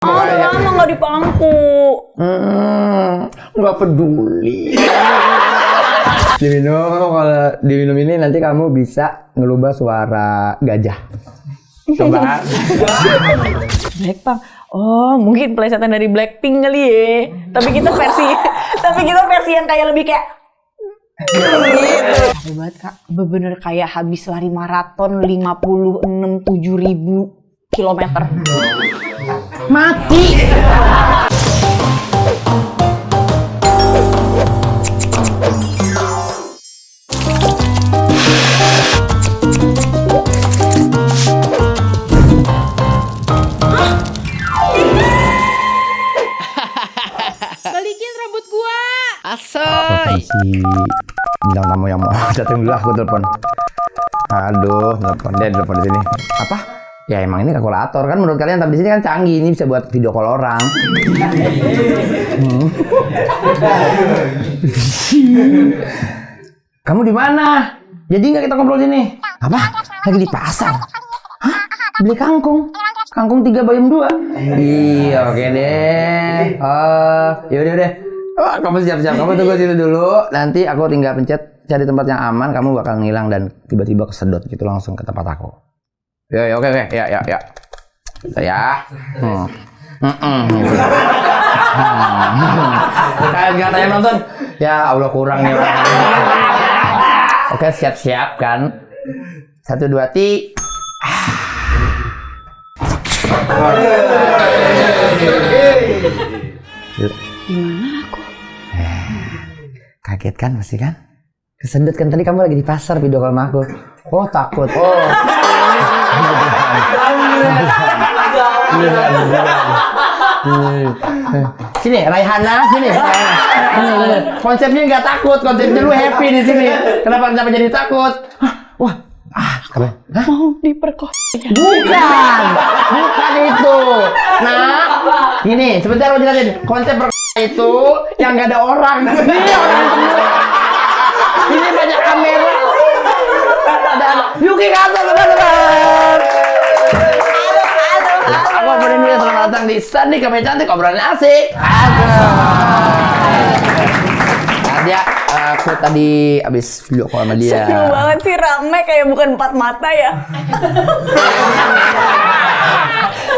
Udah lama nggak di pangku. Nggak peduli. Diminum, kalau diminum ini nanti kamu bisa ngelubah suara gajah. Coba. Blackpink. Oh, mungkin plesetan dari Blackpink kali ya. Tapi kita versi yang kayak lebih kayak capek banget Kak, bener-bener kayak habis lari maraton 56.700 kilometer. Mati. Balikin rambut gua. Telepon si bintang tamu yang mau datang dulu, aku telepon. Aduh, telepon dia di sini. Apa? Ya emang ini kalkulator kan menurut kalian, tapi di sini kan canggih, ini bisa buat video call orang. Kamu di mana? Jadi nggak kita ngobrol sini? Apa? Lagi di pasar? Hah? Beli kangkung? Kangkung 3 bayam 2? Iya, oke deh. Yaudah deh. Oh, kamu siap-siap, kamu tunggu situ dulu. Nanti aku tinggal pencet cari tempat yang aman, kamu bakal ngilang dan tiba-tiba kesedot gitu langsung ke tempat aku. Ya, oke, ya. Ya. Kayak nggak tanya nonton. Ya Allah, kurang nih orang. Oke, siap-siap kan. 1, 2, 3. Gimana aku? Kaget kan pasti kan? Kesedot kan, tadi kamu lagi di pasar video call sama aku. Oh, takut. Oh. Sini, Raihana, sini. Konsepnya nggak takut, konsepnya lu happy di sini. Kenapa jadi takut? Wah, Mau diperkosa? Bukan itu. Nah, gini, sebentar aku jelasin. Konsep itu yang nggak ada orang. Ini orang semua. Ini banyak kamera. Ada Yuki Kato, teman-teman. Aku Amelia, selamat datang di Sandi Kami Cantik, obrolannya asik. Dia, aku tadi abis video call sama dia. Seru banget sih, rame kayak bukan 4 mata ya.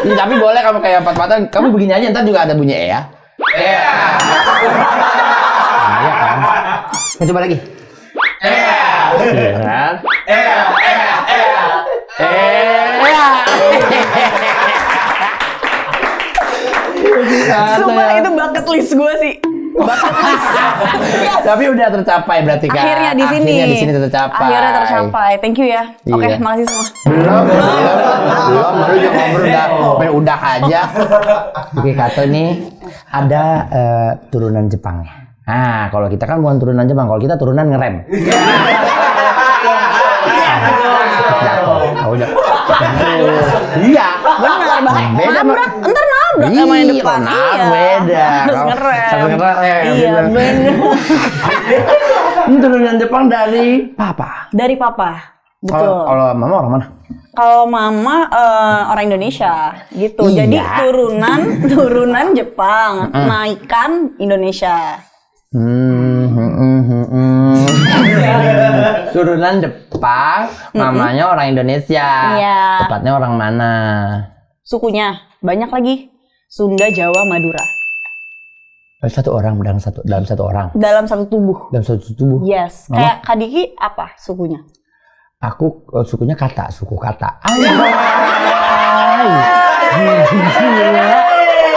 Ya, tapi boleh kamu kayak 4 mata, kamu begini aja, ntar juga ada bunyi ya. Iya kan? Coba lagi. Iya kan? Sumpah itu bucket list gue sih. Tapi udah tercapai berarti kan? Akhirnya di sini tercapai. Akhirnya tercapai. Thank you ya. Iya. Oke, makasih semua. Belum, baru juga ngobrol udah aja. Yuki Kato nih ada turunan Jepangnya. Nah, kalau kita kan bukan turunan Jepang, kalau kita turunan ngerem. Iya, Benar, bahaya. Nabrak, ntar nabrak sama yang depan. Beda. Harus ngerem. Iya, bener. Ini turunan Jepang dari papa. Dari papa. Betul. Kalau mama orang mana? Kalau mama orang Indonesia gitu. Iya. Jadi turunan Jepang, naikan Indonesia. Turunan Jepang, mamanya orang Indonesia. Iya. Tepatnya orang mana? Sukunya banyak lagi. Sunda, Jawa, Madura. Satu orang dalam satu orang. Dalam satu tubuh. Dalam satu tubuh. Yes. Mama? Kayak Kak Diki apa sukunya? Aku sukunya kata, suku kata.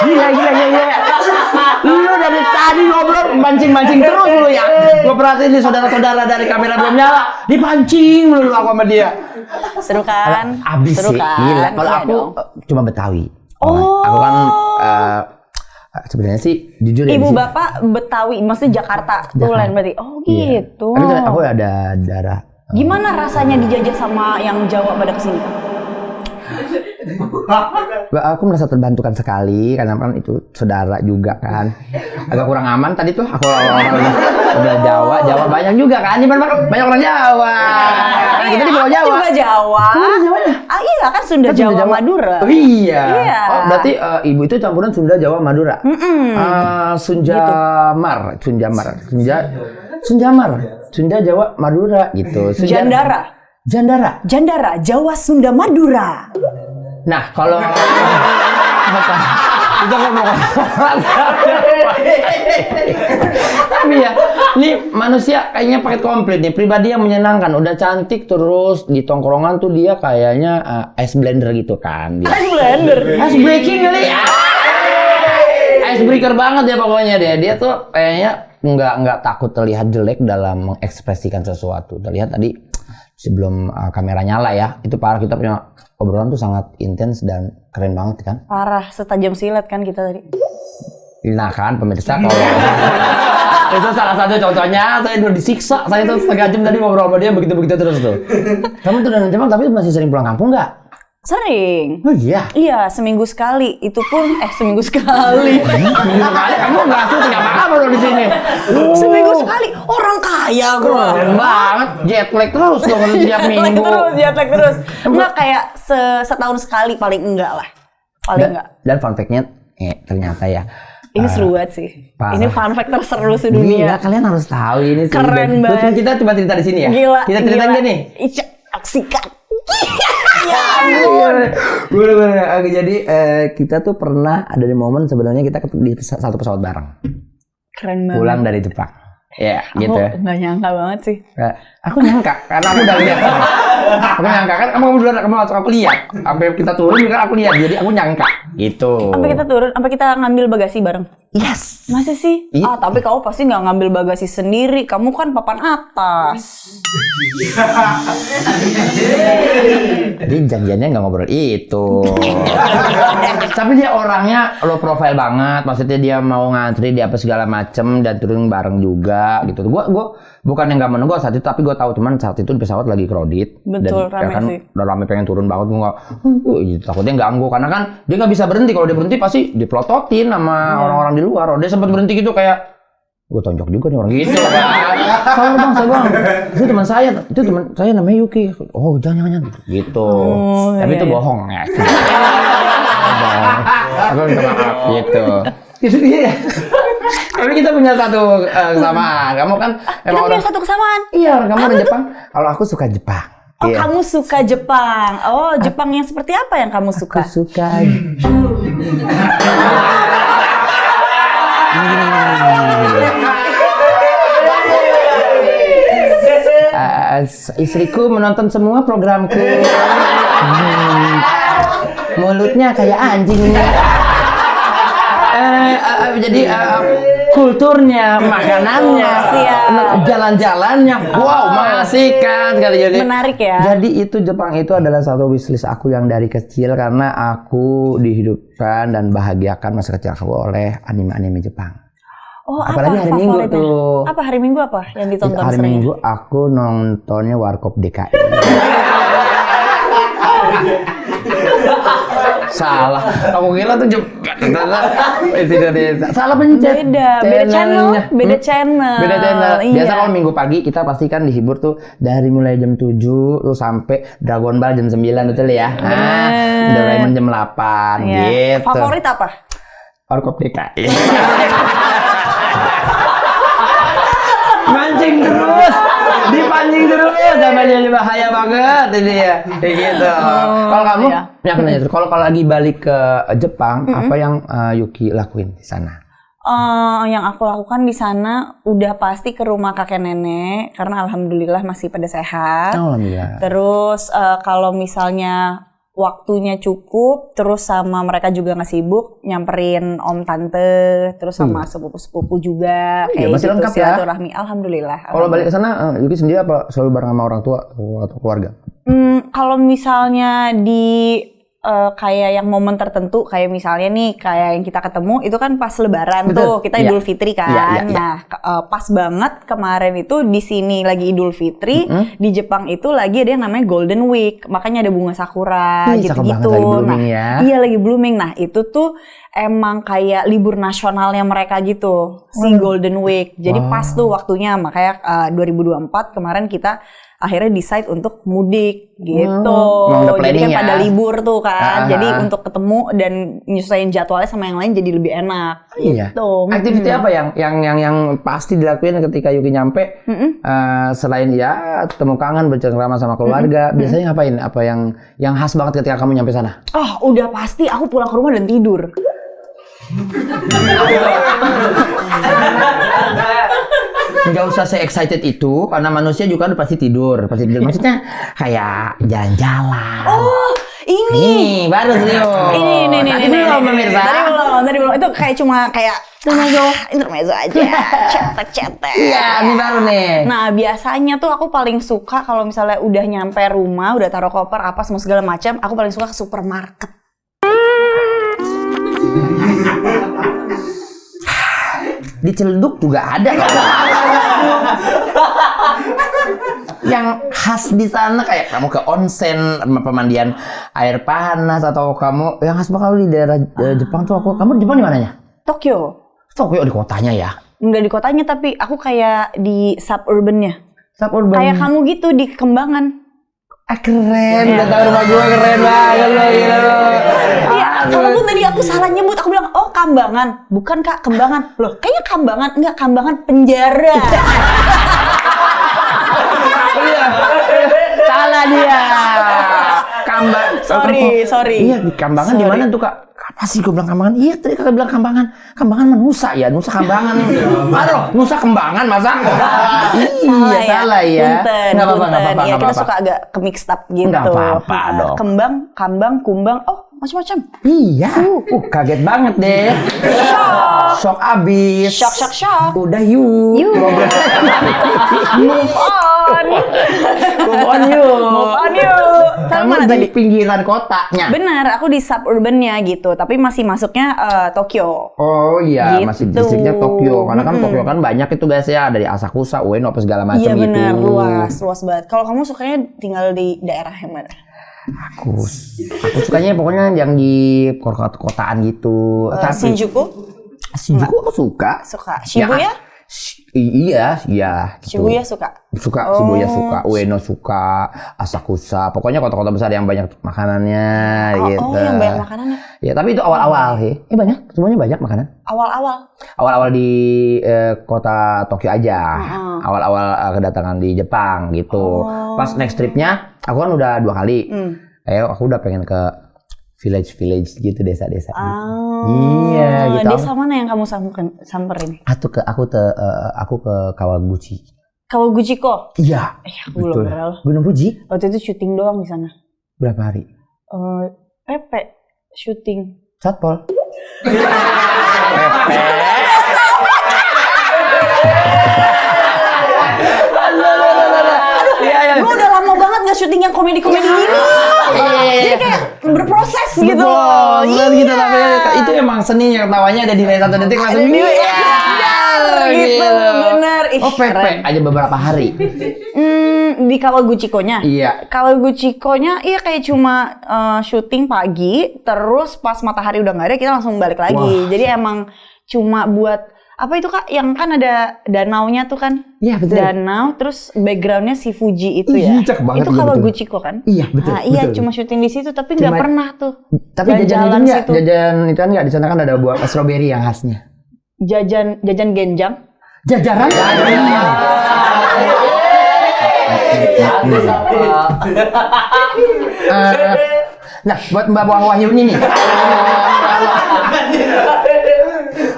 Gila. Lu dari tadi ngobrol mancing terus lu ya. Gua perhatiin nih saudara-saudara dari kamera belum nyala, dipancing lu aku sama dia. Seru kan? Abis Seru sih, kan? gila. Kalau Iya aku dong. cuma Betawi. Oh. Aku kan sebenarnya sih jujur ya. Ibu bapak Betawi, maksudnya Jakarta. Tulen berarti. Oh gitu. Tapi aku ada darah. Gimana rasanya dijajah sama yang Jawa pada kesini? Aku merasa terbantukan sekali karena kan itu saudara juga kan. Agak kurang aman tadi tuh aku udah Jawa banyak juga kan. Ini banyak orang Jawa. Nah, kita di Pulau Jawa. Juga Jawa. Iya kan Sunda, Jawa, Madura. Oh, iya. Iya. Oh, berarti ibu itu campuran Sunda, Jawa, Madura. Sunjamar, Sunda, Jawa, Madura gitu. Jandara, Jawa, Sunda, Madura. Nah, kalau kita ngomong tapi ya, ini manusia kayaknya paket komplit nih. Pribadi yang menyenangkan, udah cantik terus di tongkrongan tuh dia kayaknya ice blender gitu kan. Ice breaking kali. Ice breaker banget ya pokoknya dia. Dia tuh kayaknya nggak takut terlihat jelek dalam mengekspresikan sesuatu. Terlihat tadi sebelum kamera nyala ya, itu parah, kita punya obrolan tuh sangat intens dan keren banget kan. Parah, setajam silet kan kita tadi. Nah kan pemirsa, kalau itu salah satu contohnya, saya udah disiksa, saya tuh setengah jam tadi ngobrol sama dia begitu terus tuh. Kamu tuh dari Jepang tapi masih sering pulang kampung nggak? Sering. Oh iya? Iya, seminggu sekali. Itu pun, seminggu sekali. Seminggu sekali? Kamu nggak syuting apa-apa dong di sini? Seminggu sekali? Orang kaya gue. Keren banget. Jet lag terus dong setiap minggu. Jet lag terus. Enggak kayak setahun sekali paling enggak lah. Paling enggak. Dan fun fact-nya, ternyata ya. Ini seru banget sih. Parah. Ini fun fact terseru sedunia. Gila, kalian harus tahu ini. Keren banget. Terus kita coba cerita di sini ya. Gila. Kita ceritain gak nih? Aksikan. Ya ampun. Bener-bener. Jadi kita tuh pernah ada di momen sebenarnya kita di satu pesawat bareng. Keren banget. Pulang dari Jepang. Ya, aku gitu ya. Nggak nyangka banget sih. Aku nyangka karena aku udah lihat. Aku nyangka kan kamu duluan, kamu langsung aku lihat. Sampai kita turun juga aku lihat. Jadi aku nyangka. Gitu. Sampai kita turun, sampai kita ngambil bagasi bareng. Yes. Masa sih? Iya. Tapi kamu pasti nggak ngambil bagasi sendiri. Kamu kan papan atas. Jadi janjiannya nggak ngobrol itu. Tapi dia orangnya low profile banget. Maksudnya dia mau ngantri di apa segala macem dan turun bareng juga gitu. Gue bukan yang nggak menunggu saat itu, tapi gue tahu cuman saat itu di pesawat lagi crowded. Betul, dan rame kan sih. udah rame pengen turun banget. Gue nggak, takutnya ganggu karena kan dia nggak bisa berhenti. Kalau dia berhenti pasti dipelototin sama orang-orang di luar. Dia sempat berhenti gitu kayak gue tonjok juga nih orang gitu kan. Saya itu teman saya namanya Yuki. Oh jangan gitu. Tapi itu bohong ya. Aku minta maaf gitu. Tapi kita punya satu kesamaan. Kamu kan Kita punya satu kesamaan. Iya, kamu orang Jepang. Kalau aku suka Jepang. Oh, iya. kamu suka Jepang. Oh, Jepang yang seperti apa yang kamu suka? Aku suka. Istriku menonton semua programku. Mulutnya kayak anjing. Jadi kulturnya, makanannya, jalan-jalannya, wow, masih kan sekali. Jadi menarik ya. Jadi itu Jepang itu adalah satu wishlist aku yang dari kecil karena aku dihidupkan dan bahagiakan masa kecil aku oleh anime-anime Jepang. Oh, apalagi apa hari Minggu favoritnya? tuh. Apa hari Minggu apa yang ditonton Hari sering? Minggu aku nontonnya Warkop DKI. Salah. Aku kira tuh salah pencet. Beda channel. Beda channel. Iya. Biasa kalau Minggu pagi kita pasti kan dihibur tuh dari mulai jam 7 tuh sampai Dragon Ball jam 9 betul ya. Doraemon jam 8 iya. gitu. Favorit apa? Warkop DKI. Mancing terus, dipancing terus, sampai jadi bahaya banget ini ya, kayak gitu. Kalau kamu, iya. Kalau lagi balik ke Jepang, apa yang Yuki lakuin di sana? Yang aku lakukan di sana udah pasti ke rumah kakek nenek karena alhamdulillah masih pada sehat. Alhamdulillah. Terus kalau misalnya waktunya cukup, terus sama mereka juga nggak sibuk, nyamperin om tante, terus sama sepupu-sepupu juga, Iya, kayak masih gitu, lengkap ya? silaturahmi. Alhamdulillah. Kalau balik ke sana, Yuki sendiri apa selalu bareng sama orang tua atau keluarga? Kalau misalnya di kayak yang momen tertentu, kayak misalnya nih kayak yang kita ketemu itu kan pas Lebaran. Betul. Tuh kita Iya. Idul Fitri kan. Iya. Nah pas banget kemarin itu di sini lagi Idul Fitri, di Jepang itu lagi ada yang namanya Golden Week, makanya ada bunga sakura Ih, cakep gitu-gitu. banget, lagi blooming Nah, ya. iya lagi blooming. Nah itu tuh emang kayak libur nasionalnya mereka gitu, si Golden Week. Jadi pas tuh waktunya, makanya 2024 kemarin kita akhirnya decide untuk mudik gitu. Emang udah Jadi kan planning ya. pada libur tuh kan. Ah. Jadi untuk ketemu dan nyesuaiin jadwalnya sama yang lain jadi lebih enak. Iya. Gitu. Aktiviti apa yang pasti dilakuin ketika Yuki nyampe? Selain ya temu kangen, bercengkrama sama keluarga, biasanya ngapain? Apa yang khas banget ketika kamu nyampe sana? Oh, udah pasti aku pulang ke rumah dan tidur. Nggak usah se-excited itu, karena manusia juga udah pasti tidur. Maksudnya kayak jalan-jalan. Oh, ini. Ini baru serius. Ini. Tadi belum pemirsa. Tadi belum. Itu kayak cuma kayak intermezzo aja. Cetek. Iya, ini baru nih. Nah, biasanya tuh aku paling suka kalau misalnya udah nyampe rumah, udah taruh koper apa semua segala macam, aku paling suka ke supermarket. Di Ciledug juga ada. Yang khas di sana kayak kamu ke onsen, pemandian air panas, atau kamu yang khas bakal di daerah Jepang tuh kamu di Jepang di mananya? Tokyo. Tokyo di kotanya ya. Enggak di kotanya tapi aku kayak di suburbannya. Suburban. Kayak kamu gitu di Kembangan. Keren, udah tahu rumah gue keren banget loh, gila lo. Iya, walaupun tadi aku salah nyebut, aku bilang, oh Kambangan, bukan Kak, Kembangan. Loh, kayaknya Kambangan, enggak Kambangan penjara. Salah dia. Kambang. Sorry. Iya, di Kambangan di mana tuh Kak? Apa sih gue bilang Kambangan? Iya, tadi Kakak bilang Kambangan. Kambangan mah Nusa ya, Nusa Kambangan. Aduh, Nusa Kembangan masa? Iya, salah ya. Nggak apa-apa. Iya, kita suka agak ke mixed up gitu. Nggak apa-apa dong. Kembang, Kambang, Kumbang, oh macam-macam. Iya, kaget banget deh. Shock abis. Shock. Udah yuk. Move on. Move on yuk. Kamu Kamu mana di tadi? pinggiran kotanya. Benar, aku di suburbannya gitu, tapi masih masuknya Tokyo. Oh iya, Gitu. masih distriknya Tokyo. Karena kan Tokyo kan banyak itu guys ya, dari Asakusa, Ueno, apa segala macam Iya gitu. benar, luas banget. Kalau kamu sukanya tinggal di daerah yang mana? Aku sukanya pokoknya yang di kotaan gitu. Shinjuku? Shinjuku aku suka. Suka. Shibuya? Iya, gitu. Shibuya suka? Suka, Shibuya suka, Ueno suka, Asakusa. Pokoknya kota-kota besar yang banyak makanannya gitu. Oh, yang banyak makanannya. Ya, tapi itu awal-awal sih. Banyak, semuanya banyak makanan. Awal-awal di kota Tokyo aja. Awal-awal kedatangan di Jepang gitu. Pas next tripnya, aku kan udah 2 kali. Aku udah pengen ke village gitu, desa-desa gitu. Iya, gitu. Desa mana yang kamu samperin? Aku ke Kawaguchi. Kawaguchiko? Iya. Aku belum pernah. Gunung Fuji? Waktu itu syuting doang di sana. Berapa hari? Pepe syuting. Satpol. Gue udah lama banget nggak syuting yang komedi-komedi gini. Jadi kayak berproses gitu loh. Iya. Gitu, tapi itu emang seninya, ketawanya ada di satu detik langsung gitu, bener. Oh, Pepe aja beberapa hari. Di Kawaguchiko-nya? Iya. Kawaguchiko-nya iya kayak cuma syuting pagi, terus pas matahari udah nggak ada kita langsung balik lagi. Jadi emang cuma buat apa itu Kak? Yang kan ada danaunya tuh kan? Iya betul. Danau, terus backgroundnya si Fuji itu ya. Cakep banget. Itu Kawaguchiko kan? Iya betul. Nah, iya betul. cuma syuting di situ, tapi nggak pernah tuh. Tapi jajan itu nggak? situ. Jajan itu kan nggak, di sana kan ada buah strawberry yang khasnya. Jajan genjang. Jajaran? Nah, buat Mbak Wahyu ini nih.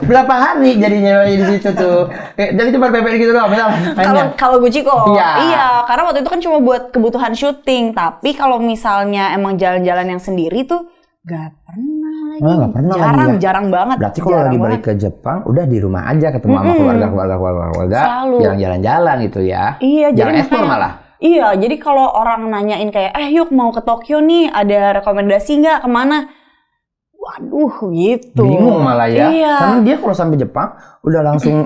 Berapa hari jadinya di situ tuh? Jadi cuma PP gitu doang, Kalau Kawaguchiko, iya, karena waktu itu kan cuma buat kebutuhan syuting. Tapi kalau misalnya emang jalan-jalan yang sendiri tuh gak pernah lagi. Nggak pernah jarang banget. Berarti kalau lagi balik ke Jepang, udah di rumah aja ketemu sama keluarga, Selalu. jarang jalan-jalan gitu ya. Iya, jarang jadi ekspor malah. Iya, jadi kalau orang nanyain kayak, yuk mau ke Tokyo nih, ada rekomendasi nggak kemana? Waduh, gitu. Bingung malah ya. Iya. Karena dia kalau sampai Jepang udah langsung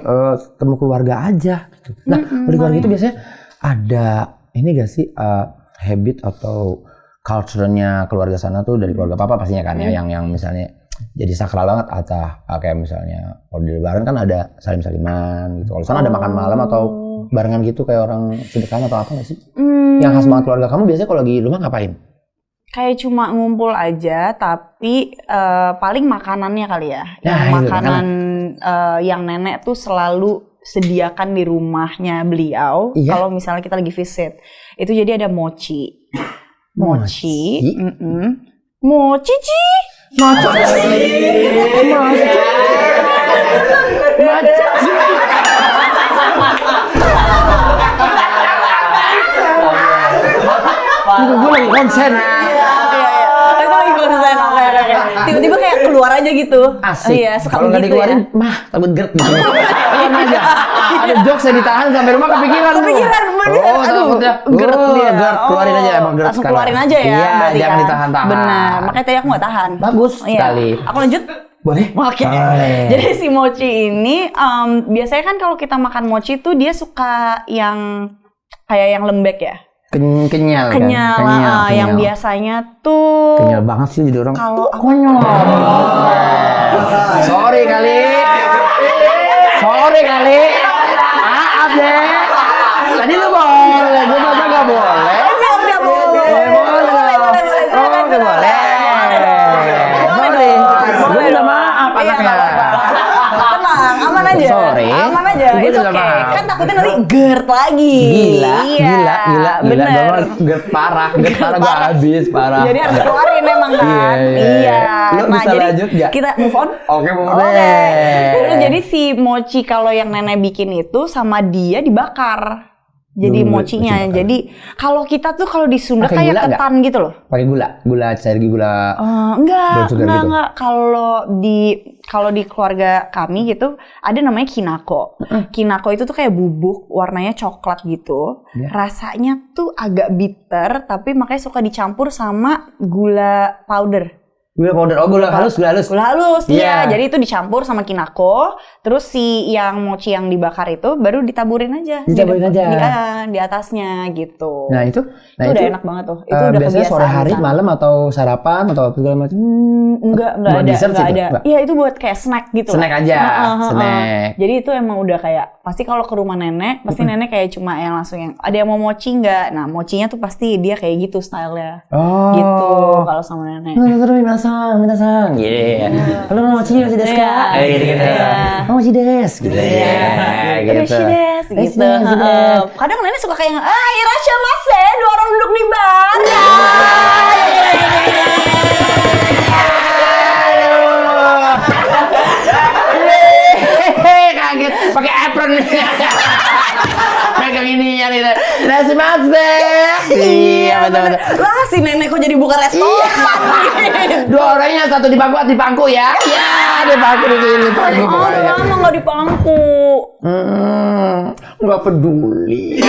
temu keluarga aja. Gitu. Nah, di keluarga itu biasanya ada ini gak sih habit atau culture-nya keluarga sana tuh dari keluarga papa pastinya kan ya, yang misalnya jadi sakral banget atau kayak misalnya kalau di lebaran kan ada salim-saliman gitu. Kalau sana ada makan malam atau barengan gitu kayak orang sedekah atau apa nggak sih? Yang khas banget keluarga kamu biasanya kalau lagi rumah ngapain? Kayak cuma ngumpul aja, tapi paling makanannya kali ya. Yang makanan yang nenek tuh selalu sediakan di rumahnya beliau. Iya? Kalau misalnya kita lagi visit, itu jadi ada mochi. Mochi. Mochi. Gue lagi konsen. Itu lagi konsen. Tiba-tiba kayak keluar aja gitu. Asik. Iya, kalau nggak gitu dikeluarin, ya. mah takut gerd gitu. Aja. Ada jokes yang ditahan sampai rumah kepikiran. Kepikiran bener. Oh, takutnya. Gerd dia. Gerd, keluarin aja emang gerd langsung sekarang. keluarin aja ya. Iya, jangan kan? ditahan-tahan. Benar. Makanya tadi aku nggak tahan. Bagus sekali. Aku lanjut. Boleh? Oke. Jadi si mochi ini biasanya kan kalau kita makan mochi tuh dia suka yang kayak yang lembek ya. Kenyal kan? Kenyal. Yang biasanya tuh kenyal banget sih jadi orang. Kalau konyol. Sorry kali. Maaf deh. Tadi lu boleh, gue masa nggak boleh. Boleh. Gue udah maaf anaknya. Tenang, aman aja. Sorry. Aman aja. Itu oke. Kan takutnya nanti GERD lagi. Gila. Bener. GERD parah gue habis parah. Jadi harus keluarin emang kan. Iya. Lu bisa jadi lanjut nggak? Kita move on. Oke, boleh. Jadi si mochi kalau yang nenek bikin itu sama dia dibakar. Jadi mochinya. Jadi kalau kita tuh kalau di Sunda kayak ketan gitu loh. Pakai gula cair gula. Enggak. Kalau di keluarga kami gitu ada namanya kinako. Kinako itu tuh kayak bubuk warnanya coklat gitu. Rasanya tuh agak bitter tapi makanya suka dicampur sama gula powder. Gula powder, gula halus. Gula halus, iya. Jadi itu dicampur sama kinako, terus si yang mochi yang dibakar itu baru ditaburin aja. Di atasnya gitu. Nah itu udah enak banget tuh. Itu udah biasanya kebiasaan. Sore hari, malam atau sarapan atau apa segala macam? Enggak ada. Iya itu buat kayak snack gitu. Snack aja. Snack. Jadi itu emang udah kayak pasti kalau ke rumah nenek, pasti nenek kayak cuma yang langsung yang ada yang mau mochi nggak? Nah mochinya tuh pasti dia kayak gitu stylenya. Gitu kalau sama nenek. Minta sang. Kalau mau mochinya masih desu ka? Gitu. Mau mochi desu gitu. Gitu. Kadang nenek suka kayak irashimasu, dua orang duduk di bar. Kaget pakai apron. Megang ininya nih. Irashimasu. Iya betul. Lah si nenek kok jadi buka restoran. Dua orangnya satu di pangku ya. Ya, di pangku di sini. Lama nggak di pangku. Nggak peduli.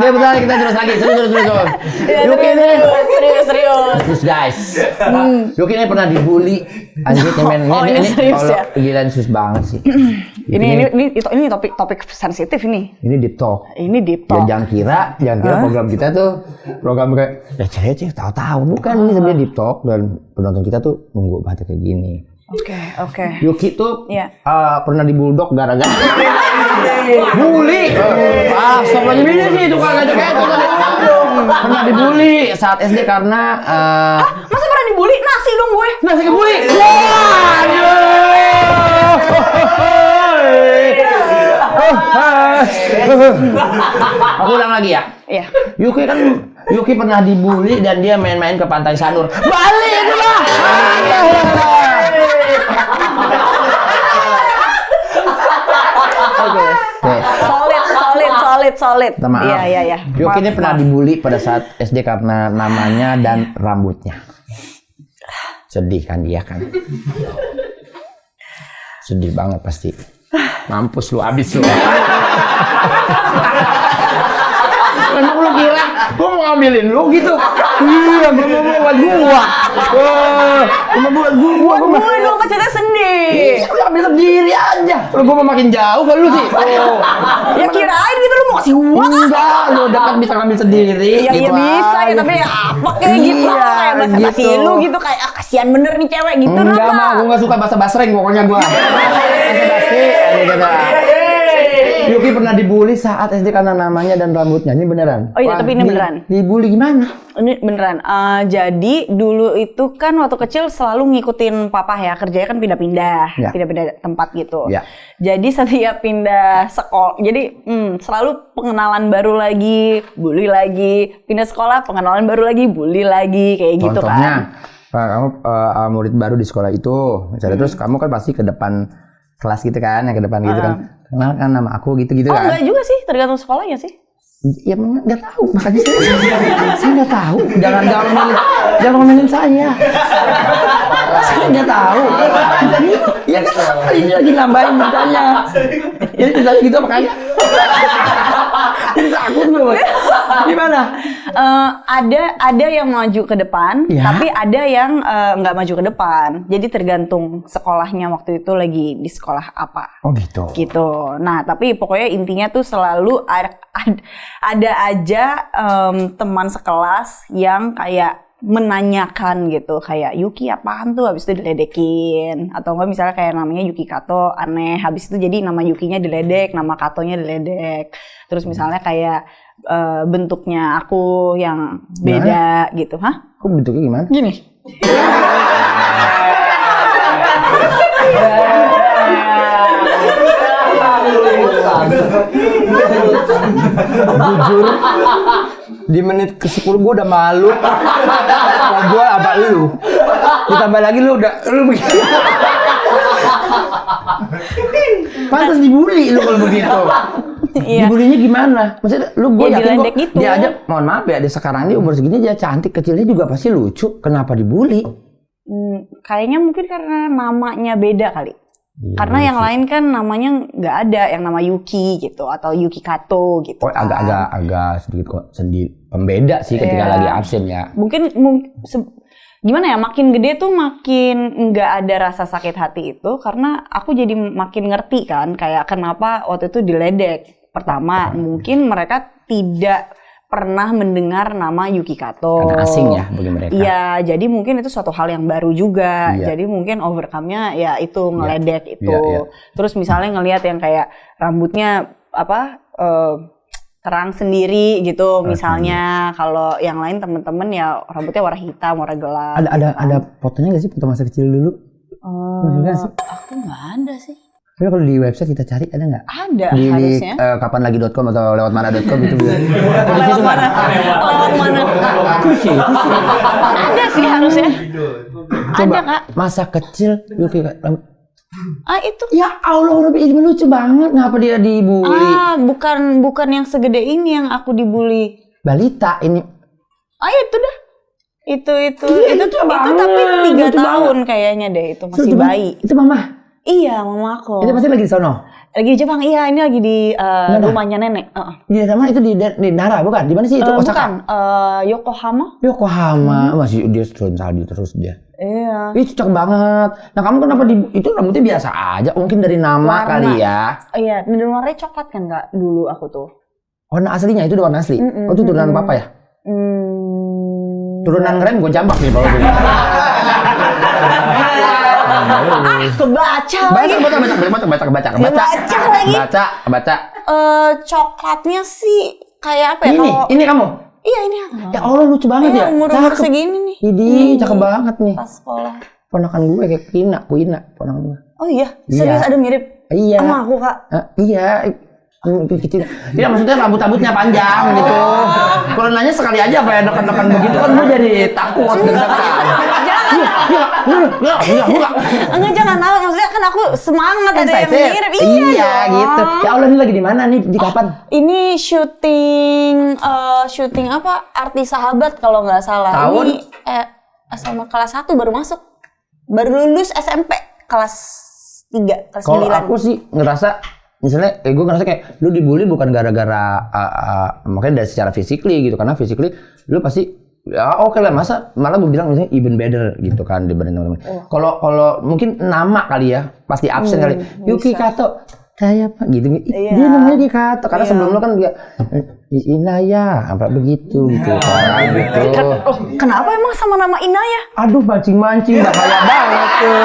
Dia betul kita terus lagi. Serius. Yuki ini serius. Terus guys. Yuki ini pernah dibully. Anjir temen ini kalau gila serius banget sih. Ini topik sensitif ini. Ini deep talk. Ya, jangan kira program kita tuh program kayak cewek tahu-tahu bukan ini sebenarnya deep talk dan penonton kita tuh nunggu banget kayak gini. Oke. Yuki tuh pernah dibuldok gara-gara bully. Stop lagi ini sih tukang ngajak itu tadi. Pernah dibully saat SD karena masa pernah dibully? Nasi dong gue. Nasi kebuli. Aku ulang lagi ya. Iya. Yuki pernah dibully dan dia main-main ke Pantai Sanur. Balik itu lah. Solid. Iya. Yuki ini pernah dibully pada saat SD karena namanya dan rambutnya. Sedih kan dia kan. Sedih banget pasti. Mampus lu, abis lu. Emang lu kira gua mau ngambilin lu gitu? Iya, gua mau buat gua. Cuma buat gua. Gue dong kecilnya sedih. Iya, lu ambil sendiri aja. Kalau gua mau makin jauh kan lu sih. Ya kirain gitu lu mau kasih gua. Enggak, lu dekat bisa ngambil sendiri. Iya gitu bisa ya, aja. tapi ya apa kayak gitu Iya, kayak basa-basi gitu. lu gitu kayak kasihan bener nih cewek gitu. Enggak kenapa? mah, gua enggak suka bahasa basreng pokoknya gua. Basa-basi, ada kata. Yuki pernah dibully saat SD karena namanya dan rambutnya. Ini beneran? Oh iya, tapi ini beneran. Dibully gimana? Ini beneran. Jadi dulu itu kan waktu kecil selalu ngikutin papa ya, kerjanya kan pindah-pindah, Ya. pindah-pindah tempat gitu. Ya. Jadi setiap pindah sekolah, jadi selalu pengenalan baru lagi, bully lagi, pindah sekolah, pengenalan baru lagi, bully lagi, kayak gitu Contohnya, kan. kamu murid baru di sekolah itu, misalnya terus kamu kan pasti ke depan kelas gitu kan, yang ke depan gitu kan. Kenalkan nama aku gitu-gitu Oh kan. enggak juga sih, tergantung sekolahnya sih. Ya nggak tahu, makanya saya nggak tahu. Jangan ngomelin saya. Saya nggak tahu. Ya kan ini lagi nambahin beritanya. Jadi cerita gitu makanya. Jadi takut lu. Gimana? Ada yang maju ke depan, Ya. tapi ada yang nggak maju ke depan. Jadi tergantung sekolahnya waktu itu lagi di sekolah apa. Oh gitu. Gitu. Nah, tapi pokoknya intinya tuh selalu ada aja teman sekelas yang kayak menanyakan gitu, kayak Yuki apaan tuh, habis itu diledekin, atau enggak misalnya kayak namanya Yuki Kato aneh, habis itu jadi nama Yukinya diledek, nama Katonya diledek. Terus misalnya kayak bentuknya aku yang beda gitu, hah? Kok bentuknya gimana? Gini. Jujur, di menit ke-10 gue udah malu. Ngobrol apa lu? Ditambah lagi lu begini. Pantas dibully lu kalau begitu. Iya. Dibulinya gimana? Maksudnya gue Ya, yakin kok diledek gitu. dia aja, mohon maaf ya, dia sekarang dia umur segini dia cantik, kecilnya juga pasti lucu. Kenapa dibully? Kayaknya mungkin karena namanya beda kali. Iya, Karena yang lain kan namanya nggak ada yang nama Yuki gitu atau Yuki Kato gitu. Oh, agak sedikit kok pembeda sih ketika Iya. lagi absen ya. Mungkin gimana ya, makin gede tuh makin nggak ada rasa sakit hati itu karena aku jadi makin ngerti kan kayak kenapa waktu itu diledek. Pertama, mungkin mereka tidak pernah mendengar nama Yuki Kato. Karena asing ya bagi mereka. Iya, jadi mungkin itu suatu hal yang baru juga. Iya. Jadi mungkin overcome-nya ya itu ngeledek itu. Iya. Terus misalnya ngelihat yang kayak rambutnya terang sendiri gitu, misalnya kalau yang lain temen-temen ya rambutnya warna hitam, warna gelap. Ada fotonya nggak sih, foto masa kecil dulu? Enggak sih. Aku nggak ada sih. Tapi kalau di website kita cari ada nggak? Ada Di harusnya. kapanlagi.com atau lewatmana.com gitu. Lewat mana? Lewat mana? Itu sih. Ada sih harusnya. Coba Ada Kak. masa kecil Yuki. Itu. Ya Allah, ini lucu banget. Ngapa dia dibully? Bukan yang segede ini yang aku dibully. Balita ini. Itu dah. Itu Iya, lucu banget, tapi 3 lucu tahun kayaknya deh, itu masih Coba, bayi. Itu mama. Iya, mama aku. Itu pasti lagi di sono. Lagi di Jepang, iya, ini lagi di rumahnya nenek. Di sama itu di Nara bukan? Di mana sih itu? Bukan, Yokohama. Yokohama. Masih dia saldi terus dia. Iya. Itu cocok banget. Nah, kamu kenapa itu rambutnya biasa aja? Mungkin dari nama Warna. kali ya. Iya, dan warnanya coklat kan Kak, dulu aku tuh. Warna aslinya itu warna asli. Oh, itu turunan papa ya? Turunan ngerem gue jambak nih kalau gini. Kebaca lagi. Baca. Coklatnya sih kayak apa ya? Ini kamu. Iya, ini aku. Ya Allah, lucu banget ya. Umur segini nih. Ini cakep banget nih. Pas sekolah. Ponakan gue kayak Kuina, ponakan gue. Oh iya, serius ada mirip Iya. sama aku Kak. Iya. Kecil. Tidak, maksudnya rambutnya panjang gitu. Kalau nanya sekali aja apa ya dekat-dekat begitu kan gue jadi takut deg-degan. Enggak, jangan tahu, maksudnya kan aku semangat ada yang mirip. Iya gitu. Ya Allah, ini lagi di mana nih? Di kapan? Ini syuting apa? Arti Sahabat kalau nggak salah. Tahun? Ini SMA kelas 1 baru masuk. Baru lulus SMP kelas kelas Kalau 9. aku sih ngerasa misalnya gue ngerasa kayak lu dibully bukan gara-gara makanya dari secara physically gitu, karena physically lu pasti ya oke lah, masa malah gue bilang misalnya even better gitu kan dibanding teman-teman. Kalau mungkin nama kali ya pasti absen kali. Yuki Kato kayak apa gitu. Dia namanya dia Kato karena sebelum lu kan dia Inaya apa begitu gitu kan gitu. Kenapa emang sama nama Inaya? Aduh mancing-mancing bahaya banget tuh.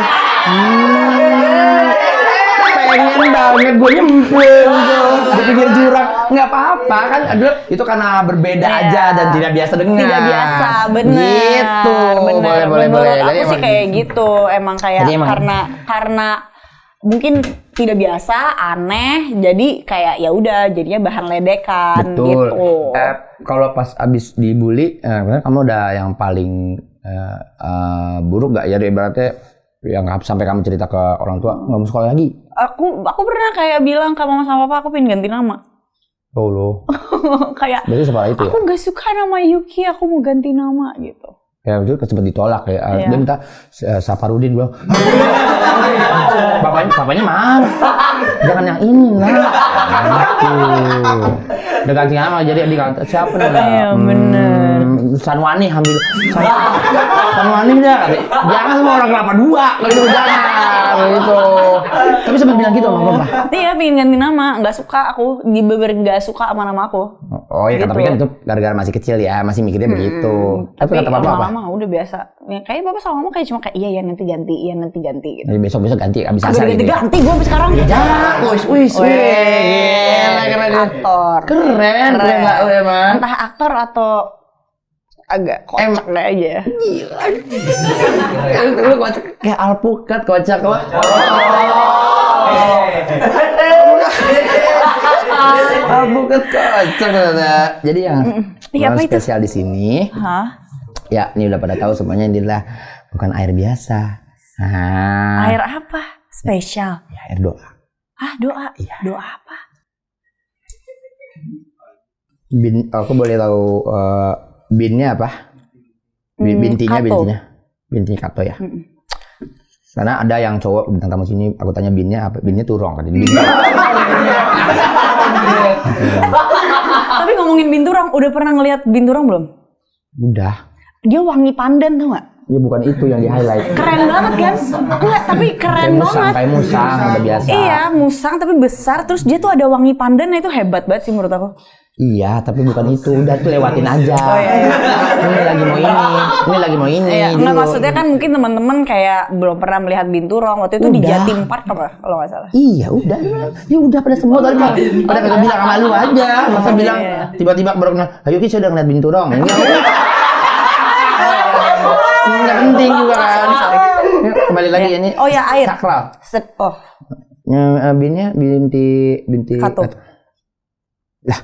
Pengen banget gue nyemplung tuh di pinggir jurang, nggak apa-apa kan, aduh itu karena berbeda aja dan tidak biasa dengar. Tidak biasa, bener. Gitu. Bener. Boleh. Menurut aku Jadi sih kayak gitu, emang kayak karena mungkin tidak biasa, aneh, jadi kayak ya udah jadinya bahan ledekan. Betul. Gitu. Kalau pas abis dibully, kamu udah yang paling buruk nggak ya, ibaratnya yang sampai kamu cerita ke orang tua nggak mau sekolah lagi? Aku pernah kayak bilang ke mama sama papa aku pengen ganti nama. Oh lo. Kayak Berarti separah itu ya? Aku nggak suka nama Yuki, aku mau ganti nama gitu. Ya itu sempat ditolak ya. Dia minta Saparudin, bilang bapaknya mana? Jangan yang ini lah. Gitu. Udah ganti nama jadi diganti siapa namanya? Iya bener. Sanwani ambil Sanwani dah. Jangan semua orang kelapa dua. Gitu jangan. Gitu. Tapi sempat bilang gitu sama papa. Iya pengen ganti nama, nggak suka aku, nggak suka sama nama aku. Oh iya, gitu. tapi kan itu gara-gara masih kecil ya, masih mikirnya begitu. Tapi kata papa apa? Lama udah biasa. Ya, kayak papa sama mama kayak cuma kayak iya nanti ganti gitu. Jadi besok ganti abis Aku asar udah gitu. ganti gue sampai sekarang. Ya, keren. Aktor. Keren nggak lu emang? Entah aktor atau agak kocak deh aja. Gila. Lu kocak kayak alpukat kocak lo. Alpukat kocak ternyata. Jadi yang spesial di sini. Hah? Ya, ini udah pada tahu semuanya, ini adalah bukan air biasa. Nah. Air apa? Spesial. Ya, air doa. Ah, doa. Iya. Doa apa? Aku boleh tahu binnya apa? Bintinya Kato ya. Karena ada yang cowok bintang tamu sini, aku tanya binnya apa? Binnya turong kan. Jadi Tapi ngomongin binturong, udah pernah ngelihat binturong belum? udah. Dia wangi pandan tau gak? Ya bukan itu yang di highlight. Keren banget kan? Enggak, tapi keren banget. Kayak musang, udah biasa. Iya, musang tapi besar, terus dia tuh ada wangi pandan, itu hebat banget sih menurut aku. Iya, tapi bukan itu. Udah tuh lewatin aja. Oh iya. Ini lagi mau ini. Iya, enggak maksudnya kan mungkin teman-teman kayak belum pernah melihat binturong. Waktu itu di Jatim Park apa kalau nggak salah. Iya, udah. Ya udah pada semua tadi pada kagak bilang sama lu aja. Masa bilang tiba-tiba baru kenal, "Ayo Ki, saya udah ngeliat binturong." Nggak penting juga kan. Kembali lagi ini. Oh ya, air. Sakral. Oh. Binnya binti Kato. Lah.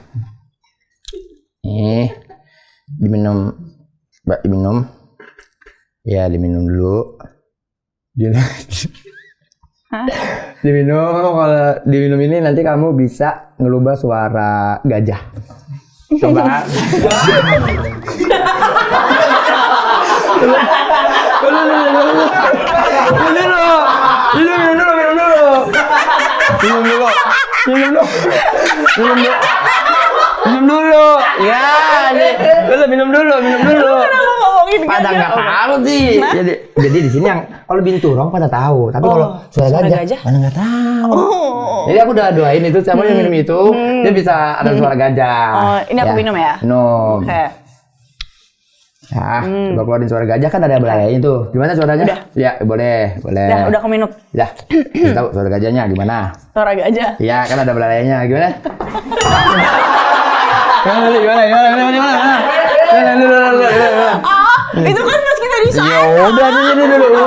Diminum. Mbak diminum. Ya, diminum dulu. Diminum, kalau diminum ini nanti kamu bisa ngerubah suara gajah. Coba. Minum dulu. Ya, minum dulu. Pada nggak tahu sih. Jadi di sini yang kalau binturong pada tahu, tapi kalau suara gajah mana nggak tahu. Jadi aku udah doain itu, siapa yang minum itu dia bisa ada suara gajah. Oh, ini aku minum ya? Minum. Ya, coba keluarin suara gajah, kan ada belayanya tuh. Gimana suaranya? Udah. Ya, boleh. Udah aku minum. Ya, tahu suara gajahnya gimana? Suara gajah. Iya, kan ada belayanya. Gimana? Gimana? Itu kan pas kita di sana. Ya udah dulu.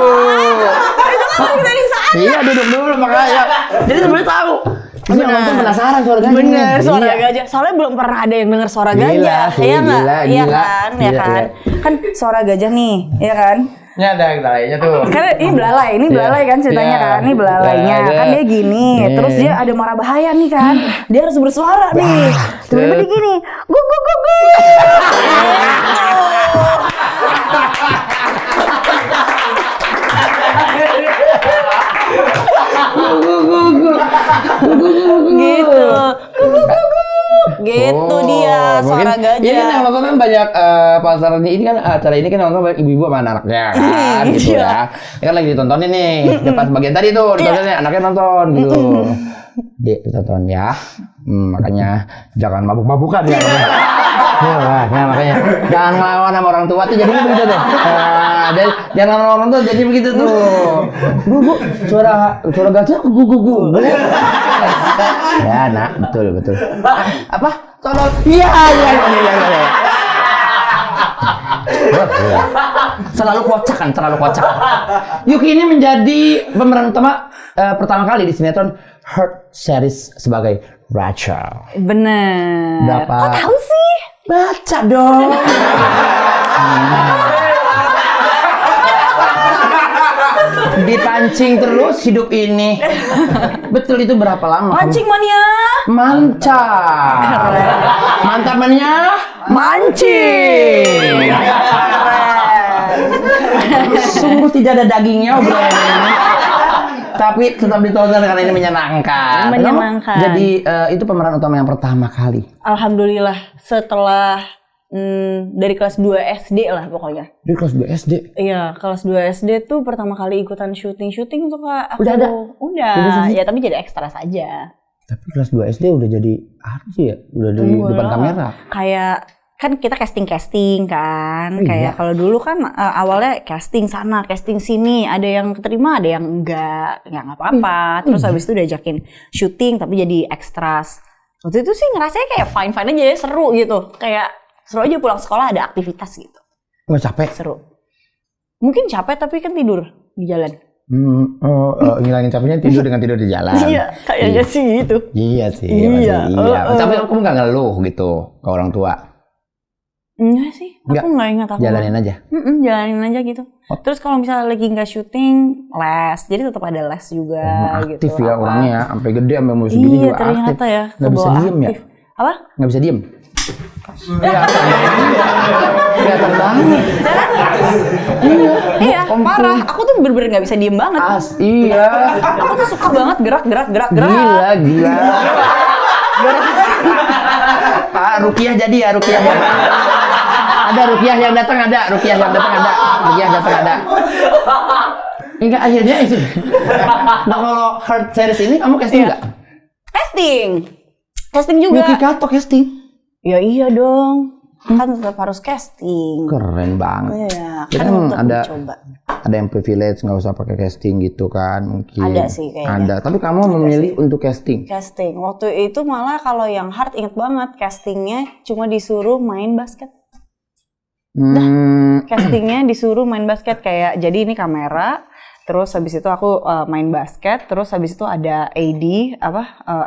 Itu kan pas kita di sana. Iya, duduk dulu makanya. Jadi sebenarnya tahu. Tapi nonton penasaran suara gajah. Bener, suara gajah. Soalnya belum pernah ada yang dengar suara gajah. Iya nggak? Iya kan? Iya kan? Kan suara gajah nih, iya kan? Ini ada belayanya tuh. Karena ini belalai kan ceritanya kan? Ini belalainya. Kan dia gini, terus dia ada mara bahaya nih kan? Dia harus bersuara nih. Tiba-tiba dia gini, guk. aja. Ini kan yang nonton kan banyak pasaran ini kan acara ini kan nonton banyak ibu-ibu sama anak-anaknya kan gitu ya. Ini kan lagi ditontonin nih. Pas bagian tadi tuh ditontonin anaknya nonton gitu. Dek tonton ya. Makanya jangan mabuk-mabukan ya. Ya makanya jangan ngelawan sama orang tua tuh jadi begitu tuh. Jangan ngelawan orang tua jadi begitu tuh. Bu, suara gajah gugu. Ya, nak, betul. Apa? Tolong. Iya. Selalu kocak. Yuki ini menjadi pemeran utama pertama kali di sinetron Heart series sebagai Rachel. Bener. Berapa? Kok tahu sih? Baca dong. Dipancing terus hidup ini. Betul, itu berapa lama? Pancing mania. Mantap. Mantap mania. Mancing. Sungguh tidak ada dagingnya obrolan ini. Tapi tetap ditonton karena ini menyenangkan. Jadi itu pemeran utama yang pertama kali. Alhamdulillah setelah dari kelas 2 SD lah pokoknya. Dari kelas 2 SD? Iya, kelas 2 SD tuh pertama kali ikutan syuting tuh Kak. Udah ada? Udah. Ya tapi jadi ekstra saja. Tapi kelas 2 SD udah jadi artis ya? Udah di depan kamera? Kayak kan kita casting kan, kayak kalau dulu kan awalnya casting sana, casting sini, ada yang keterima, ada yang enggak, ya nggak apa-apa. Terus habis itu diajakin syuting tapi jadi ekstras. Waktu itu sih ngerasanya kayak fine aja ya, seru gitu, kayak seru aja pulang sekolah ada aktivitas gitu. Nggak capek? Seru. Mungkin capek tapi kan tidur di jalan. Ngilangin capeknya tidur dengan tidur di jalan. Iya, kayaknya sih gitu. Iya sih. Iya. Tapi aku nggak ngeluh gitu ke orang tua. Enggak sih, aku nggak ingat aku. Jalanin aja. Jalanin aja gitu. Terus kalau misalnya lagi nggak syuting, les, jadi tetap ada les juga. Aktif gitu, ya orangnya, sampai gede sampai mau segini juga aktif. Iya ternyata ya. Nggak bisa diem ya? Apa? Nggak bisa diem. Kelihatan banget. Iya, parah. Aku tuh bener-bener nggak bisa diem banget. Iya. Aku tuh suka banget gerak. Gila. Pak Rukiah jadi ya, Rukiah. Ada Rukiah yang datang ada. Enggak akhirnya itu. Nah kalau Heart series ini kamu casting enggak? Casting juga. Yuki Kato casting. Ya iya dong. Kan tetap harus casting. Keren banget. Iya, kan ada yang privilege nggak usah pakai casting gitu kan mungkin. Ada sih kayaknya. Tapi kamu memilih untuk casting. Waktu itu malah kalau yang Heart inget banget castingnya cuma disuruh main basket. Castingnya disuruh main basket kayak jadi ini kamera. Terus habis itu aku main basket. Terus habis itu ada AD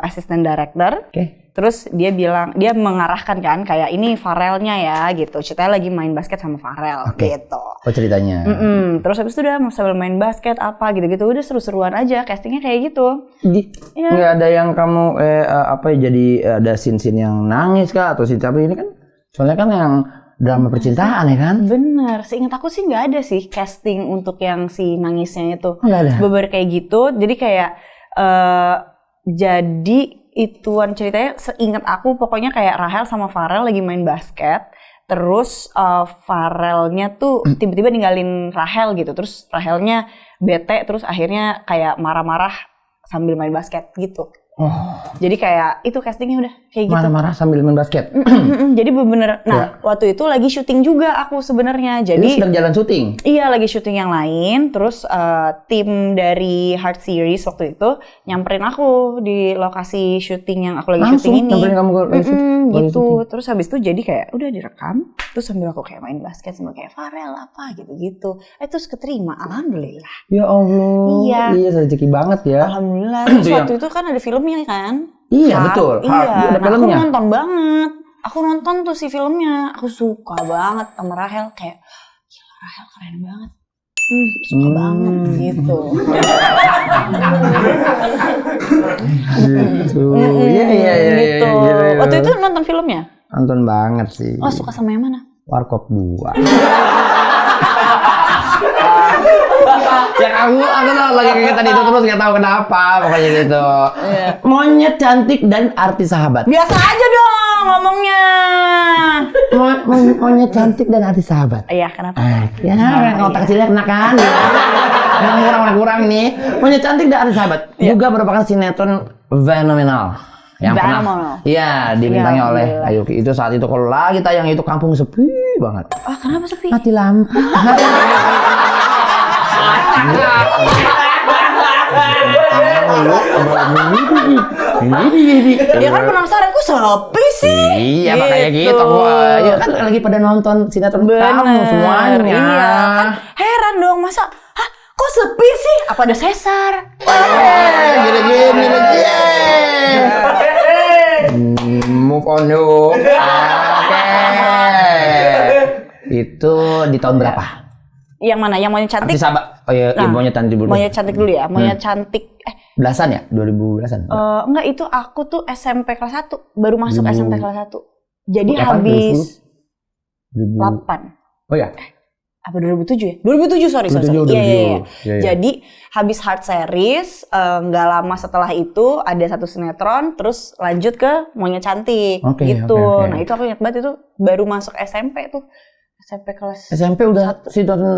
assistant director. Terus dia mengarahkan kan kayak ini Farelnya ya gitu. Ceritanya lagi main basket sama Farel gitu. Oh ceritanya. Terus habis itu udah sambil main basket apa gitu-gitu udah seru-seruan aja castingnya kayak gitu. Nggak ada yang kamu jadi ada scene-scene yang nangis kah atau scene tapi ini kan soalnya kan yang drama percintaan ya kan? Bener, seingat aku sih nggak ada sih casting untuk yang si nangisnya itu. Nggak ada? Beber kayak gitu, jadi kayak jadi ituan ceritanya seingat aku pokoknya kayak Rahel sama Farel lagi main basket. Terus Farelnya tuh tiba-tiba ninggalin Rahel gitu. Terus Rahelnya bete terus akhirnya kayak marah-marah sambil main basket gitu. Jadi kayak itu castingnya udah kayak gitu. Marah-marah sambil main basket. Jadi bener. Nah waktu itu lagi syuting juga aku sebenarnya. Jadi ini sedang jalan syuting. Iya lagi syuting yang lain. Terus tim dari Heart series waktu itu nyamperin aku di lokasi syuting yang aku lagi syuting ini. Nyamperin kamu ke gitu. Terus habis itu jadi kayak udah direkam. Terus sambil aku kayak main basket sambil kayak Farel apa gitu-gitu. Terus keterima. Alhamdulillah. Ya Allah. Iya rezeki banget ya. Alhamdulillah. Terus waktu itu kan ada filmnya kan? Iya betul. Iya. Ada filmnya. Aku nonton banget. Aku nonton tuh si filmnya. Aku suka banget sama Rahel kayak gila Rahel keren banget. Suka banget gitu. Iya. Gitu. Waktu itu nonton filmnya? Nonton banget sih. Oh suka sama yang mana? Warkop 2. Ya aku lagi kegiatan itu terus nggak tahu kenapa pokoknya gitu. Monyet cantik dan artis sahabat. Biasa aja dong. ngomongnya. Monyet cantik dan artis sahabat. Iya, kenapa? Ya, otak kecilnya kena kan. Kurang nih. Monyet cantik dan artis sahabat juga merupakan sinetron fenomenal yang pernah dibintangi oleh Ayuki. Itu saat itu kalau lagi tayang itu kampung sepi banget. Kenapa sepi? Mati lampu. Ya kan penasaran kok sepi sih. Iya makanya gitu. Ya kan lagi pada nonton sinetron kamu semuanya. Iya kan heran dong masa kok sepi sih? Apa ada sesar? Gini. Move on dong. Oke. Itu di tahun berapa? Yang mana? Yang monyet cantik? Artis sahabat. Oh iya, monyet cantik dulu. Monyet cantik dulu ya. Monyet cantik. Belasan ya? 2010-an? Enggak, itu aku tuh SMP kelas 1. Baru masuk SMP kelas 1. Jadi habis 8. Oh ya? Apa 2007 ya? 2007 sorry. Iya. Jadi habis Hard Series, nggak lama setelah itu ada satu sinetron, terus lanjut ke Monyet Cantik gitu. Nah itu aku ingat banget itu baru masuk SMP tuh. SMP kelas SMP udah sinetron.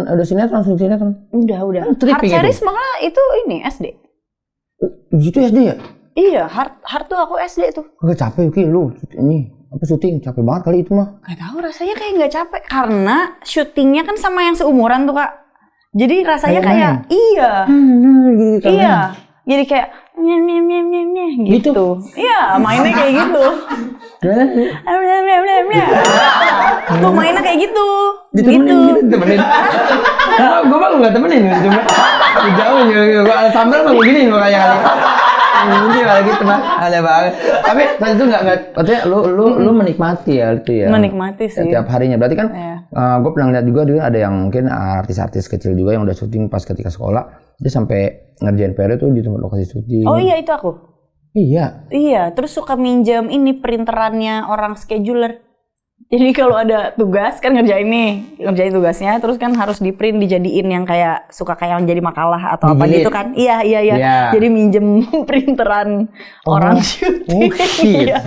Udah. Hard Series malah itu ini SD. Gitu SD ya? Iya, hard tuh aku SD tuh. Gak capek Yuki lu ini apa syuting capek banget kali itu mah. Gak tahu rasanya kayak nggak capek karena syutingnya kan sama yang seumuran tuh Kak. Jadi rasanya kayak iya. Iya. Jadi kayak gitu. Iya, mainnya kayak gitu. Tuh mainnya kayak gitu. Ditemenin. Gue mah nggak temenin cuma jauh gue sambal mah begini makanya kali. Ini malah gitu mah ada banget. Tapi tadi itu nggak maksudnya lu menikmati ya itu ya. Menikmati sih. Setiap harinya berarti kan. Gue pernah lihat juga dulu ada yang mungkin artis-artis kecil juga yang udah syuting pas ketika sekolah dia sampai ngerjain PR itu di tempat lokasi syuting. Oh iya itu aku. Iya, terus suka minjem ini printerannya orang scheduler. Jadi kalau ada tugas kan ngerjain tugasnya, terus kan harus di print dijadiin yang kayak suka kayak jadi makalah atau apa gitu kan? Iya. Jadi minjem printeran orang syuting. Iya.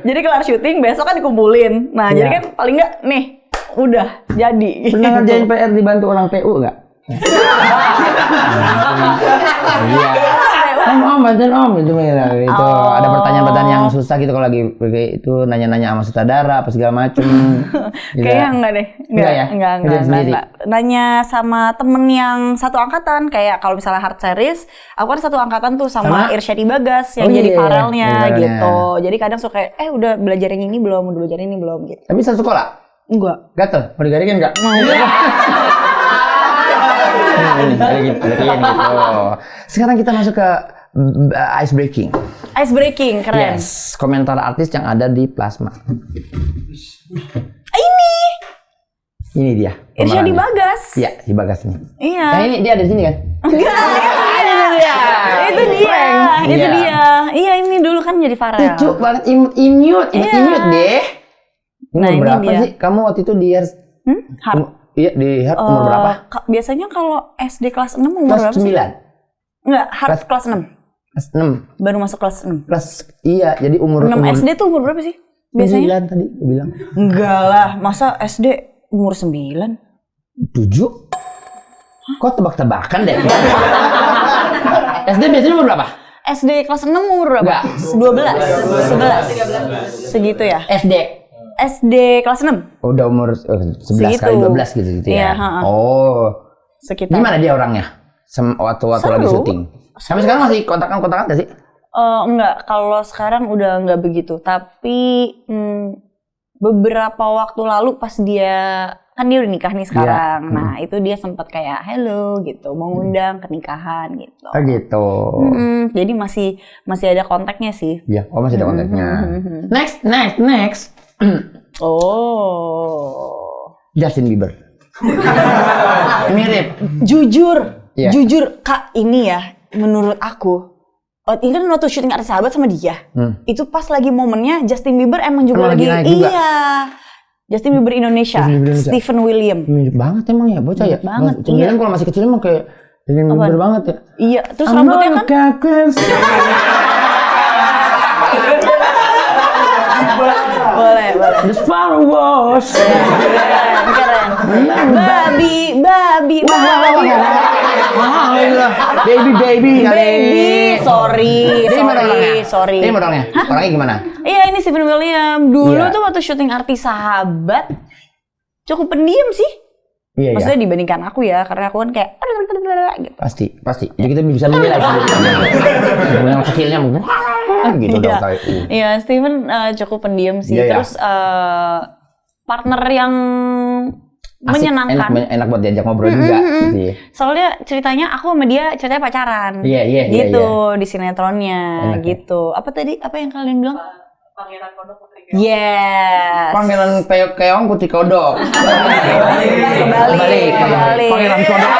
Jadi kelar syuting besok kan dikumpulin. Nah jadi kan paling nggak nih udah jadi. Pernah ngerjain PR dibantu orang PU nggak? Iya. Om bantuin om itu itu ada pertanyaan yang susah gitu kalau lagi itu nanya-nanya sama sutradara apa segala macem. Kayaknya enggak deh. Enggak. Nanya sama temen yang satu angkatan kayak kalau misalnya Hard Series, aku kan satu angkatan tuh sama Irsyadi Bagas yang jadi Farelnya gitu. Jadi kadang suka udah belajar yang ini belum, gitu. Tapi satu sekolah? Enggak. Gatel? Mau digarikin enggak? Mau. Gitu. Sekarang kita masuk ke ice breaking. Ice breaking, keren. Yes, komentar artis yang ada di Plasma. Ini dia. Irsyadi Bagas. Iya, si Bagas ini. Iya. Nah ini dia ada di sini kan? Itu dia. Iya, ini dulu kan jadi Farel. Lucu banget, imut deh. Umur berapa sih? Kamu waktu itu di Hard. Iya, di Hard umur berapa? Biasanya kalau SD kelas 6 umur berapa sih? Kelas 9. Enggak, Hard kelas 6. Kelas 6. Baru masuk kelas 6. Iya, jadi umur 6 SD tuh umur berapa sih? Biasanya? 9 tadi gue bilang. Enggak lah, masa SD umur 9? 7? Kok tebak-tebakan deh? SD biasanya umur berapa? SD kelas 6 umur berapa? 11. Segitu ya? SD kelas 6. Udah umur 11 kali 12 gitu ya? Iya, sekitar. Gimana dia orangnya? Waktu lagi syuting? Sampai sekarang masih kontakan gak sih? Enggak, kalau sekarang udah enggak begitu. Tapi beberapa waktu lalu pas dia udah nikah nih sekarang. Yeah. Nah itu dia sempat kayak hello gitu, mau undang ke nikahan gitu. Oh gitu. Jadi masih ada kontaknya sih. Iya, masih ada kontaknya. Next. Justin Bieber. Mirip. Jujur Kak, ini ya menurut aku. Ini kan waktu syuting Artis Sahabat sama dia. Itu pas lagi momennya Justin Bieber emang juga lagi Justin Bieber Indonesia. Stephen William. Mirip banget emang ya bocah ya. Banget. Kemudian kalau masih kecil emang kayak Justin Bieber banget ya. Iya, terus rambutnya kan Boleh. The Sparrow was. Keren. Babi. Baby. Sorry. Ini orangnya. Orangnya gimana? Iya, ini Steven William. Dulu Iya. tuh waktu syuting Arti Sahabat cukup pendiam sih. Iya. Maksudnya dibandingkan aku ya, karena aku kan kayak gitu. Pasti. Jadi kita bisa menilai yang kecilnya mungkin gitu Iya. dong. Iya, Steven cukup pendiam sih. Iya, iya. Terus partner yang Asik, menyenangkan. enak buat diajak ngobrol juga gitu ya. Soalnya ceritanya aku sama dia ceritanya pacaran. Iya. Gitu di sinetronnya Enak, gitu. Apa tadi? Apa yang kalian bilang? Pangeran Kodok Putri Keong. Yes. Pangeran Keong Putri Kodok. Kembali. Pangeran Kodok.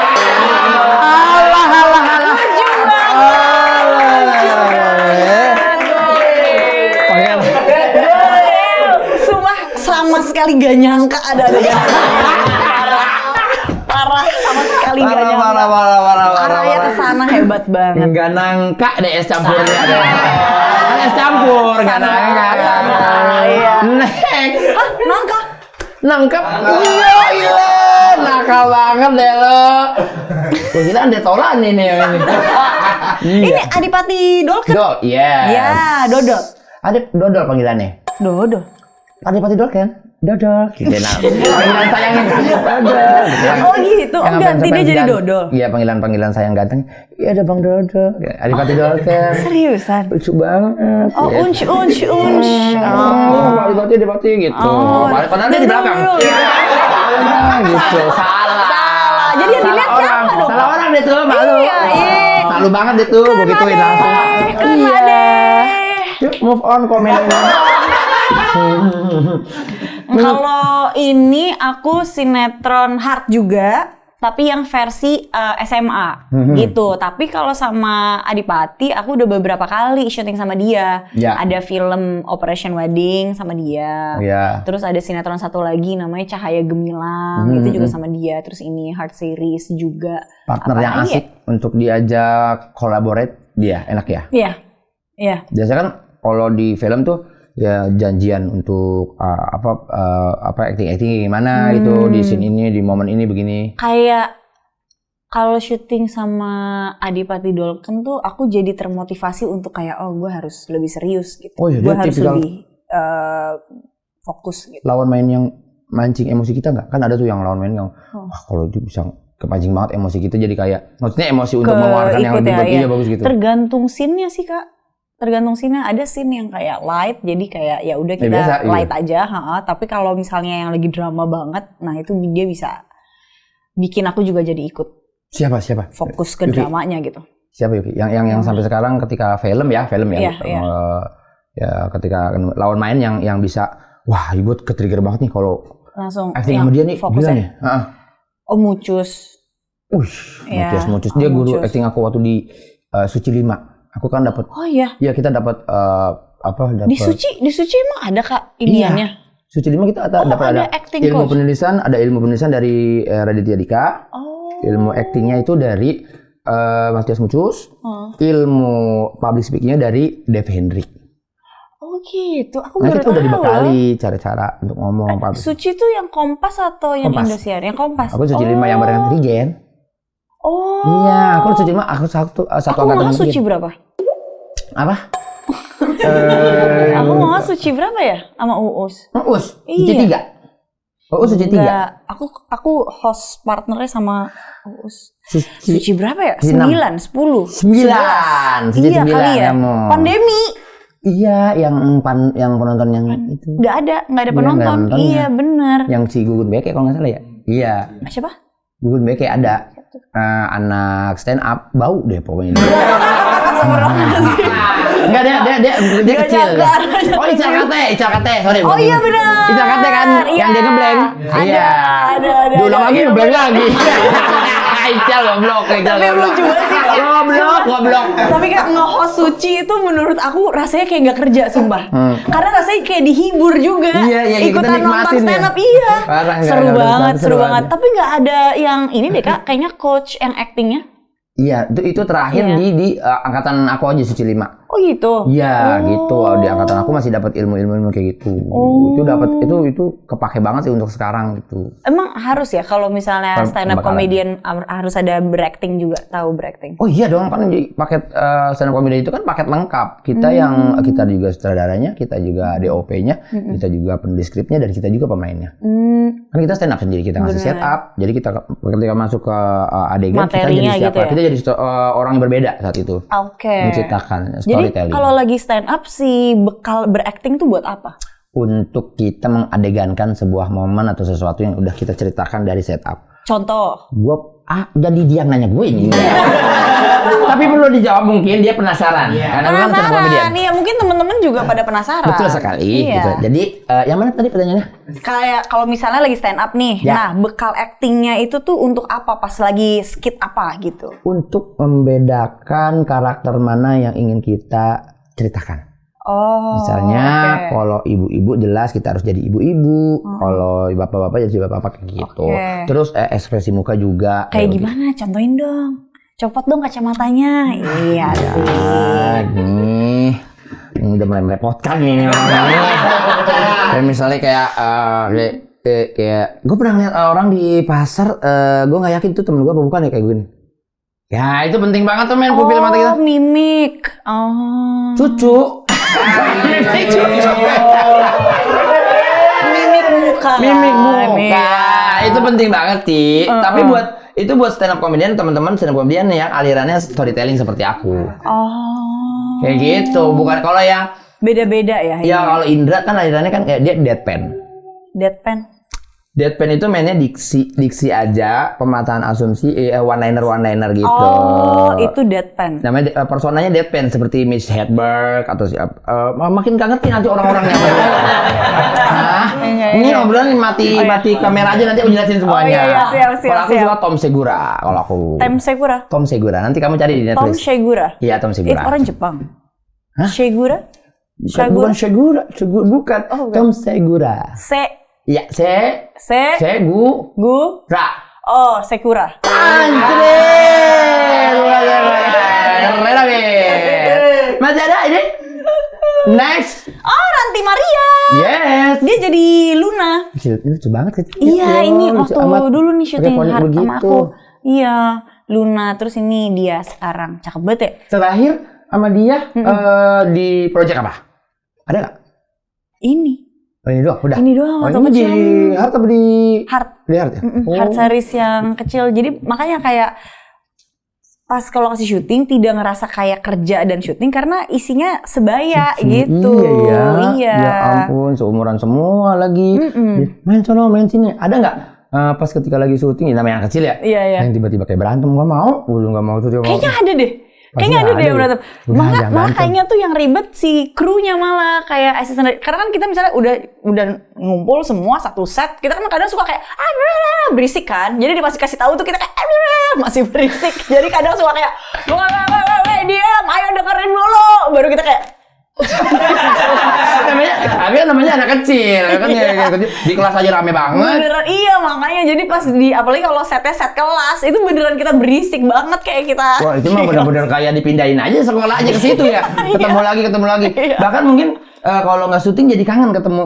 Sumpah sama sekali gak nyangka ada. Parah sama sekali gak nyangka. Parah. Arahnya ke sana hebat banget. Enggak nangka deh es campurnya ada. Es campur, enggak nangka. Iya. Next. Nangka. Nangkep. Iya. Nakal banget deh lo. Gue kira detolan ini yang ini. Ini Adipati Dolken. Yes. Ya, Dodol. Ada Dodol panggilannya. Dodol. Adipati Dolken. Dodol. Gitu nah. Panggilan sayangnya Dodol. Oh gitu. Oh ganti dia jadi Dodol. Iya, panggilan sayang ganteng. Iya ada Bang Dodol. Adipati Dolken. Seriusan? Lucu banget. Oh, unch. Oh. Adipati gitu. Padahal dia di belakang. Gitu. Salah. Jadi yang dilihat siapa dong? Salah orang deh tuh, malu. Iya. Malu banget deh tuh, gue gituin langsung. Kena deh. Yuk move on komen. Kalau ini aku sinetron hard juga, tapi yang versi SMA gitu. Tapi kalau sama Adipati, aku udah beberapa kali syuting sama dia. Ya. Ada film Operation Wedding sama dia. Ya. Terus ada sinetron satu lagi namanya Cahaya Gemilang, itu juga sama dia. Terus ini hard series juga. Partner Apa yang lagi asik untuk diajak collaborate dia, enak ya? Iya. Biasanya kan kalau di film tuh ya janjian untuk acting gimana gitu di scene ini, di momen ini begini. Kayak kalau syuting sama Adipati Dolken tuh aku jadi termotivasi untuk kayak gue harus lebih serius gitu. Oh iya, Gue dia harus tipikal lebih fokus gitu. lawan main yang mancing emosi kita nggak? Kan ada tuh yang lawan main yang kalau dia bisa kepancing banget emosi kita, jadi kayak maksudnya emosi untuk mengeluarkan yang lebih ya. bagus gitu. Tergantung scene-nya sih Kak. Tergantung scene-nya, ada scene yang kayak light, jadi kayak ya udah kita biasa, light aja. Tapi kalau misalnya yang lagi drama banget, nah itu dia bisa bikin aku juga jadi ikut. Siapa? Fokus ke Yuki. dramanya gitu. Siapa Yuki? Yang sampai sekarang ketika film ya. Iya. Ya ketika lawan main yang bisa wah ibu ke-trigger banget nih kalau Langsung acting sama dia nih fokus gila ya. nih. Oh Mucus. Mucus. Dia guru Mucus. acting aku waktu di Suci 5. Aku kan dapat. Oh iya. Iya kita dapat dapat. Di Suci emang ada Kak iniannya. Iya. Suci 5 kita dapat ada ada acting ilmu coach. penulisan dari Raditya Dika. Ilmu actingnya itu dari Matias Mucus. Ilmu public speakingnya dari Dev Hendrik. Oh gitu. Aku Nah baru kita udah tahu dibekali cara-cara untuk ngomong public. Suci tuh yang Kompas atau yang Kompas. Indosiar? Yang Kompas. Aku Suci 5 yang bareng Rigen. Oh. Iya, aku Suci 5 aku satu Aku malah Suci berapa? Apa? Aku malah Suci berapa ya sama Uus? Uus, Suci Iya. 3. Uus Suci 3. Enggak, aku host partnernya sama Uus. Suci berapa ya? Suci 9, 10. 9. Suci Iya 9 kali ya. kamu. Pandemi. Iya, yang penonton yang itu. Nggak ada Iya, nggak ada penonton. penontonnya. Iya bener. Yang si Gugun Beke kalau nggak salah ya. Iya. Siapa? Gugun Beke ada. Anak stand up bau deh pokoknya. Enggak dia kecil. Oh Ical Kate, sorry. Oh iya benar. Ical Kate kan yang dia ngeblank. Iya. Ada. Diulang lagi ngeblank lagi. Ical goblok. Tapi lucu banget sih. Goblok. Tapi kayak nge-host Suci itu menurut aku rasanya kayak nggak kerja sumpah. Karena rasanya kayak dihibur juga. Iya, kita ikutan nonton nikmatin stand ya. up iya. Parah, seru seru banget. banget. Tapi nggak ada yang ini deh Kak, kayaknya coach yang actingnya. Iya, itu terakhir Iya. di angkatan aku aja Suci 5. Oh gitu. Iya, gitu. Di angkatan aku masih dapat ilmu-ilmu kayak gitu. Itu kepake banget sih untuk sekarang gitu. Emang harus ya kalau misalnya stand up comedian harus ada berakting juga, tahu berakting? Oh iya dong, kan paket stand up comedian itu kan paket lengkap. Kita kita juga sutradaranya, kita juga DOP-nya, kita juga penulis skripnya, dan kita juga pemainnya. Kan kita stand up sendiri, kita ngasih setup. Jadi kita ketika masuk ke adegan, kita jadi siapa? Gitu ya? Kita jadi orang yang berbeda saat itu. Oke. Menciptakan. Jadi kalau lagi stand up si bekal berakting tuh buat apa? Untuk kita mengadegankan sebuah momen atau sesuatu yang udah kita ceritakan dari setup. Contoh? Jadi dia nanya gue ini. Tapi perlu dijawab, mungkin dia penasaran. Penasaran, iya mungkin teman-teman juga pada penasaran. Betul sekali. Iya. Gitu. Jadi yang mana tadi pertanyaannya? Kayak kalau misalnya lagi stand up nih, nah bekal actingnya itu tuh untuk apa? Pas lagi skit apa gitu? Untuk membedakan karakter mana yang ingin kita ceritakan. Misalnya kalau ibu-ibu jelas kita harus jadi ibu-ibu, kalau bapak-bapak jadi bapak-bapak gitu. Terus ekspresi muka juga. Kayak gimana? Contohin dong. Copot dong kacamatanya. Iya sih. Ini udah mulai merepotkan nih orang-orang. Kayak misalnya kayak gue pernah ngeliat orang di pasar, gue nggak yakin itu temen gue apa bukan ya kayak gini. Ya itu penting banget tuh men, pupil mata kita. Mimik. Cucu. Mimik muka. Itu penting banget sih. Tapi buat stand up comedian, teman-teman stand up comedian yang alirannya storytelling seperti aku. Kayak gitu. Bukan kalau yang beda-beda ya. Ya kalau Indra kan alirannya kan kayak dia deadpan. Deadpan itu mainnya diksi aja, pemataan asumsi, one-liner gitu. Oh, itu deadpan. Namanya personanya deadpan seperti Mitch Hedberg atau makin gak ngerti nanti orang-orangnya. Ini obrolan mati kamera aja, nanti aku jelasin semuanya. Siap. Kalau aku suka Tom Segura, kalau aku. Tom Segura. Nanti kamu cari di Netflix. Tom Segura. Iya, Tom Segura. Itu orang Jepang. Segura? Bukan Segura, bukan. Tom Segura. Iya, Segura. Oh, Sekura. Anjir. Masih ada ini? Next. Oh, Ranti Maria. Yes. Dia jadi Luna. Lucu banget kecil. Iya, ini waktu dulu nih syuting sama aku. Iya, Luna. Terus ini dia sekarang. Cakep banget ya. Terakhir sama dia di project apa? Ada nggak? Ini. Ini doang, udah. Ini doang waktu kecil. Di Heart apa di Heart? Di Heart ya? Heart series yang kecil. Jadi makanya kayak pas kalau kasih syuting tidak ngerasa kayak kerja dan syuting karena isinya sebaya gitu. Iya. Ya ampun, seumuran semua lagi. Main sini. Ada nggak? Pas ketika lagi syuting, namanya anak kecil ya? Iya. Yang tiba-tiba kayak berantem, nggak mau tuh dia. Kayaknya ada deh. Kayaknya ada deh berantem. Malah kayaknya tuh yang ribet si krunya malah kayak asisten. Karena kan kita misalnya udah ngumpul semua satu set, kita kan kadang suka kayak berisik kan. Jadi pas kasih tahu tuh kita kayak masih berisik. Jadi kadang suka kayak diam, ayo dengerin dulu. Baru kita kayak namanya anak kecil kan ya, di kelas aja rame banget. Beneran iya, makanya jadi pas apalagi kalau setnya set kelas itu beneran kita berisik banget kayak kita. Wah, itu mah bener-bener kayak dipindahin aja sekolah aja ke situ ya. Ketemu lagi. Bahkan mungkin kalau nggak syuting jadi kangen ketemu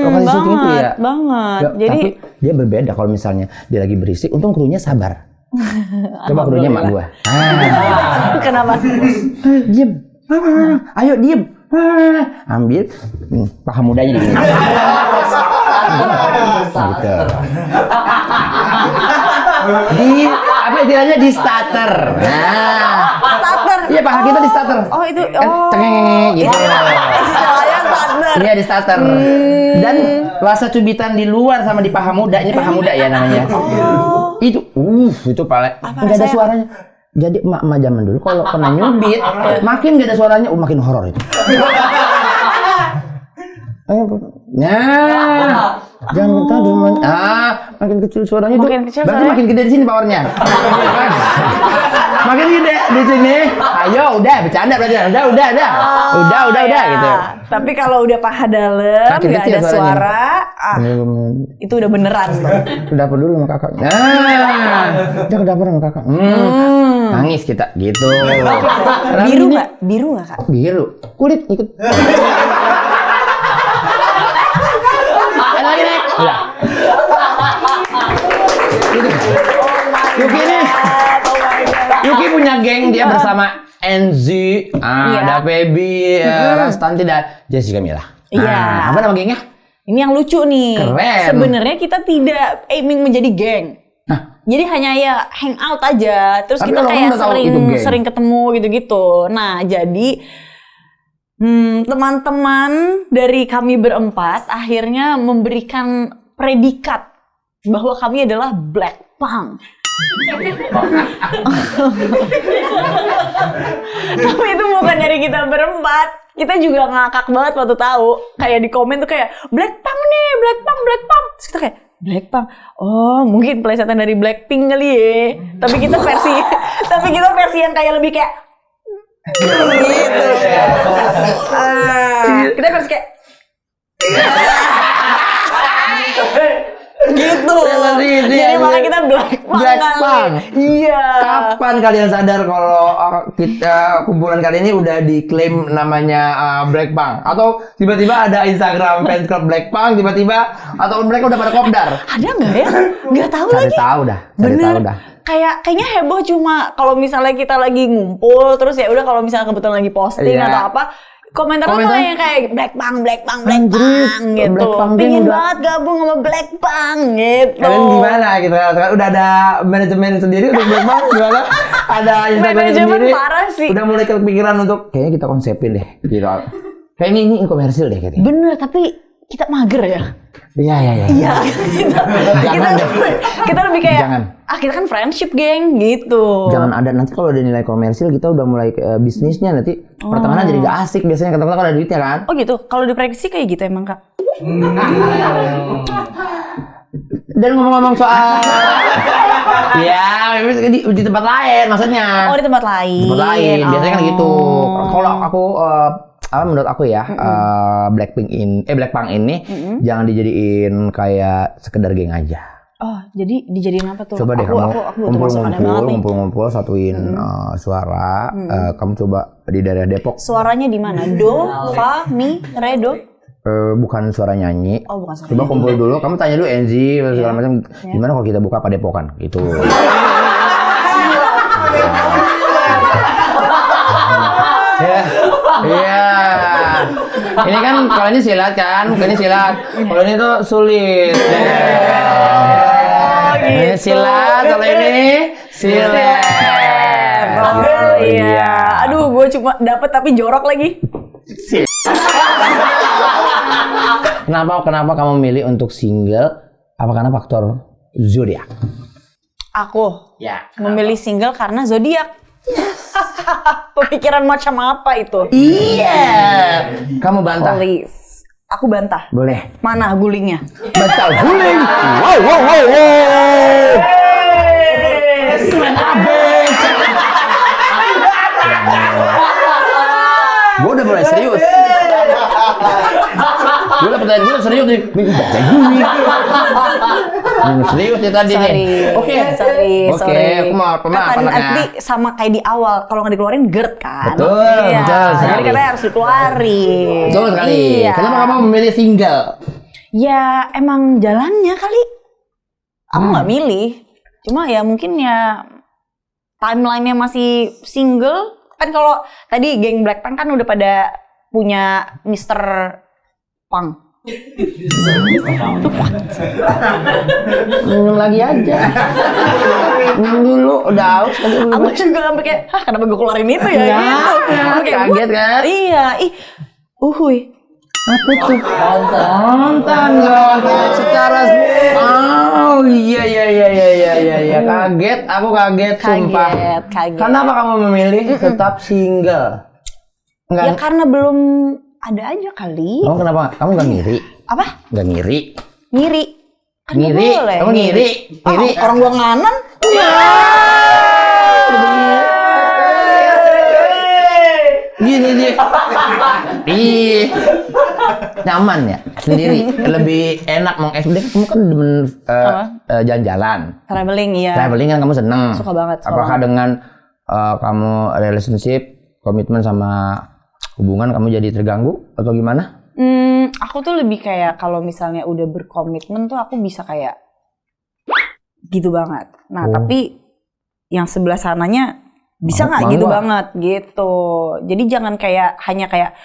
lokasi syuting itu ya. Banget. Jadi tapi dia berbeda kalau misalnya dia lagi berisik, untung krunya sabar. Coba krunya mak gua. Kenapa? Diem. Ayo diem. Ambil paha mudanya di sini. Gitu. Apa istilahnya di starter. Starter. Iya, paha kita di starter. Oh, itu. Cengeng gitu. Istilahnya starter. Iya, di starter. Dan rasa cubitan di luar sama di paha muda, ini paha muda ya namanya. Itu paling enggak ada suaranya. Jadi emak-emak zaman dulu kalau kena nyubit, makin gak ada suaranya, makin horor itu. Nah, jangan kita makin kecil suaranya tuh. Makin kecil Berarti suaranya. makin gede di sini powernya. Makin gede di sini. Ayo, udah bercanda berarti. Udah gitu. Tapi kalau udah paha dalam, Makin nggak kecil ada suara, itu udah beneran. Ke dapur dulu sama kakak. Udah ke dapur sama kakak. Nangis kita gitu. Biru nggak Kak? Biru. Kulit ikut. Lagi nek. Udah. Yuki nih. Yuki punya geng dia bersama Enzi, ada Feby, Rastanti dan Jessica Mila. Iya. Apa nama gengnya? Ini yang lucu nih. Keren. Sebenarnya kita tidak aiming menjadi geng. Jadi hanya ya hangout aja. Terus Tapi kita kalau kayak kamu udah tahu itu geng. sering ketemu gitu-gitu. Nah, jadi teman-teman dari kami berempat akhirnya memberikan predikat bahwa kami adalah Black Punk. Tapi itu bukan dari kita berempat. Kita juga ngakak banget waktu tahu. Kayak di komen tuh kayak Black Punk nih, Black Punk. Terus kita kayak Black Punk. Oh, mungkin pelesetan dari Blackpink kali ya. Tapi kita versi yang kayak lebih kayak gitu. Kita versi kayak gitu. Jadi malah kita Black Punk. Iya. Kapan kalian sadar kalau kita kumpulan kali ini udah diklaim namanya Blackpunk? Atau tiba-tiba ada Instagram fans club Blackpunk tiba-tiba atau mereka udah pada kopdar? Ada nggak ya? Nggak tahu Cari lagi. tahu dah. Bener. Kayaknya heboh cuma kalau misalnya kita lagi ngumpul terus ya udah kalau misalnya kebetulan lagi posting Iya. atau apa komentarnya malah yang kayak Blackpunk gitu. Blackpunk Pengen udah. banget gabung sama Blackpunk gitu. Kalian gimana gitu? Udah ada manajemen sendiri untuk Blackpunk gimana? Ada Instagram Manajemen sendiri? parah sih. Udah mulai kepikiran untuk kayaknya kita konsepin deh gitu. Kayaknya ini komersil deh kayaknya. Bener, tapi kita mager ya. Iya. Iya. Jangan deh. Kita lebih kayak Jangan. kita kan friendship geng gitu. Jangan ada nanti kalau ada nilai komersil kita udah mulai bisnisnya nanti pertengahan jadi gak asik biasanya ketemu kan ada duitnya kan. Oh gitu. Kalau diprediksi kayak gitu emang Kak. Dan ngomong-ngomong soal ya di tempat lain maksudnya. Oh di tempat lain. Tempat lain biasanya kan gitu. Oh. Kalau aku menurut aku ya Blackpink ini jangan dijadiin kayak sekedar geng aja. Oh, jadi dijadiin apa tuh? Coba deh aku termasuk aneh banget nih. ngumpul satuin suara. Kamu coba di daerah Depok. Suaranya di mana? Do, fa, mi, re, do. Bukan suara nyanyi. Oh, bukan suara. Coba kumpul dulu. Kamu tanya dulu Enzi segala macam. Gimana kalau kita buka Padepokan gitu. Iya. Ini kan kalau ini silat kan, bukan ini silat. Kalau ini tuh sulit. Ini silat, kalau ini silat. Oh iya. Aduh, gue cuma dapet tapi jorok lagi. Kenapa kamu milih untuk single? Apa karena faktor zodiak? Aku Ya. memilih single karena zodiak. Pemikiran macam apa itu? Iya. Kamu bantah. Please. Aku bantah. Boleh. Mana gulingnya? Bantah guling. Wow. Abis. Gue udah mulai serius. Gue udah pertanyaan gue serius nih. Baca guling. Serius ya tadi nih. Oke. Sorry. Aku mau apa Nanti sama kayak di awal, kalau nggak dikeluarin GERD kan? Betul, Iya. betul Jadi sekali. katanya harus dikeluarin. Betul sekali. Iya. Kenapa kamu memilih single? Ya emang jalannya kali. Aku nggak milih. Cuma ya mungkin ya timelinenya masih single. Kan kalau tadi geng Blackpink kan udah pada punya Mr. Punk. Minum lagi aja. Minum dulu, udah haus tadi. Aku juga sampai kayak, kenapa gue keluarin itu ya? Ya, Gitu. Aku kayak, kaget kan? Iya, uhuy. Apa tuh? Nonton secara iya. Aku kaget sumpah. Kaget. Kenapa kamu memilih tetap single? Ya karena belum ada aja kali. Kamu kenapa? Kamu nggak ngiri? Apa? Nggak ngiri? Ngiri. Kan nggak Ngiri, boleh. kamu ngiri. Orang gua nganan. Gini dia. Ih. Nyaman ya sendiri. Lebih enak mengeksplor. Kamu kan demen jalan-jalan. Traveling ya. Traveling kan kamu seneng. Suka banget. Apakah dengan kamu relationship, komitmen sama hubungan kamu jadi terganggu atau gimana? Aku tuh lebih kayak kalau misalnya udah berkomitmen tuh aku bisa kayak gitu banget. Nah tapi yang sebelah sananya bisa nggak gitu banget gitu. Jadi jangan kayak hanya kayak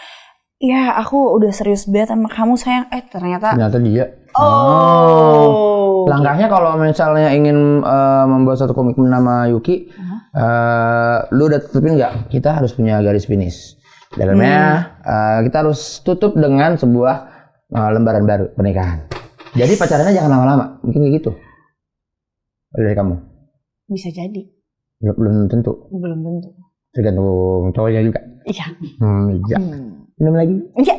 ya aku udah serius banget sama kamu sayang. Ternyata dia. Oh. Langkahnya kalau misalnya ingin membuat satu komitmen sama Yuki, lu udah tutupin nggak? Kita harus punya garis finish. Dalamnya kita harus tutup dengan sebuah lembaran baru pernikahan. Jadi pacarannya jangan lama-lama, mungkin kayak gitu. Dari kamu? Bisa jadi. Belum tentu. Belum tentu. Tergantung cowoknya juga. Iya. Iya. Minum lagi? Iya.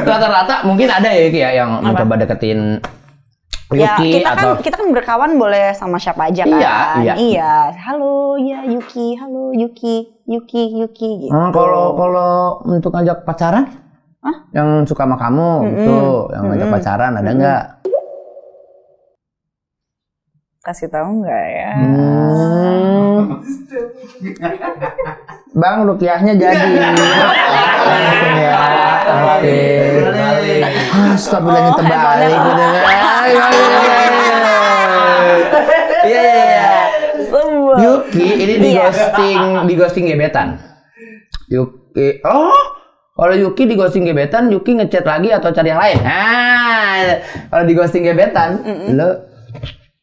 Rata-rata mungkin ada ya Yuki ya yang mencoba deketin Yuki ya, atau kita kan berkawan boleh sama siapa aja kan. Iya. Halo ya Yuki, halo Yuki gitu. Kalau untuk ngajak pacaran? Yang suka sama kamu tuh, yang ngajak pacaran ada nggak? Kasih tahu nggak ya? Bang, rukiahnya jadi. Langsung ya. Oke. Astagfirullahaladzim terbalik gitu. Iya. Yuki ini di ghosting gebetan. Yuki. Kalau Yuki di ghosting gebetan, Yuki ngechat lagi atau cari yang lain? Kalau di ghosting gebetan, lo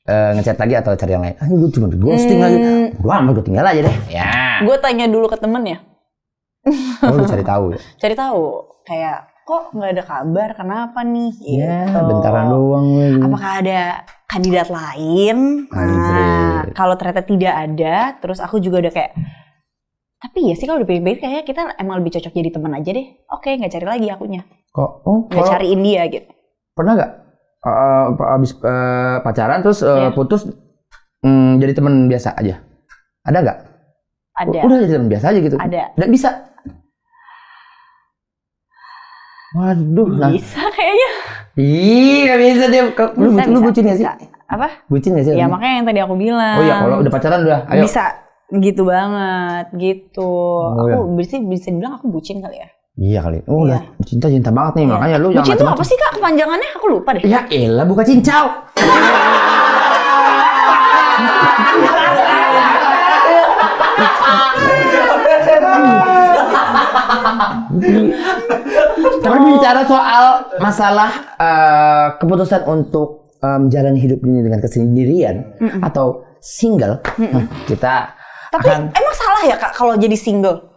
ngechat lagi atau cari yang lain? Gue cuma di ghosting lagi. Gue tinggal aja deh. Ya. Gue tanya dulu ke temen ya. Lu cari tahu ya? Cari tahu. Kayak kok nggak ada kabar? Kenapa nih? Ya, bentaran doang. Apakah ada kandidat lain? Nah, kalau ternyata tidak ada, terus aku juga udah kayak. Tapi ya sih kalau udah baik-baik kayaknya kita emang lebih cocok jadi teman aja deh. Oke, nggak cari lagi akunya. Kok? Nggak cariin dia gitu. Pernah nggak abis pacaran terus putus jadi teman biasa aja? Ada nggak? Ada. Udah jadi teman biasa aja gitu? Ada. Nggak bisa? Waduh. Bisa kayaknya. Nggak bisa dia. Lu bucin nggak sih? Apa? Bucin nggak sih? Ya makanya yang tadi aku bilang. Oh iya, kalau udah pacaran udah. Ayo. Bisa. Gitu banget, gitu. Aku bisa dibilang aku bucin kali ya. Iya kali. Udah cinta banget nih, makanya lu bucin jangan macam-macam. Bucin itu apa sih Kak kepanjangannya? Aku lupa deh. Ya elah, buka cincau. Tapi bicara soal masalah keputusan untuk menjalani hidup ini dengan kesendirian atau single, kita tapi emang salah ya Kak kalau jadi single?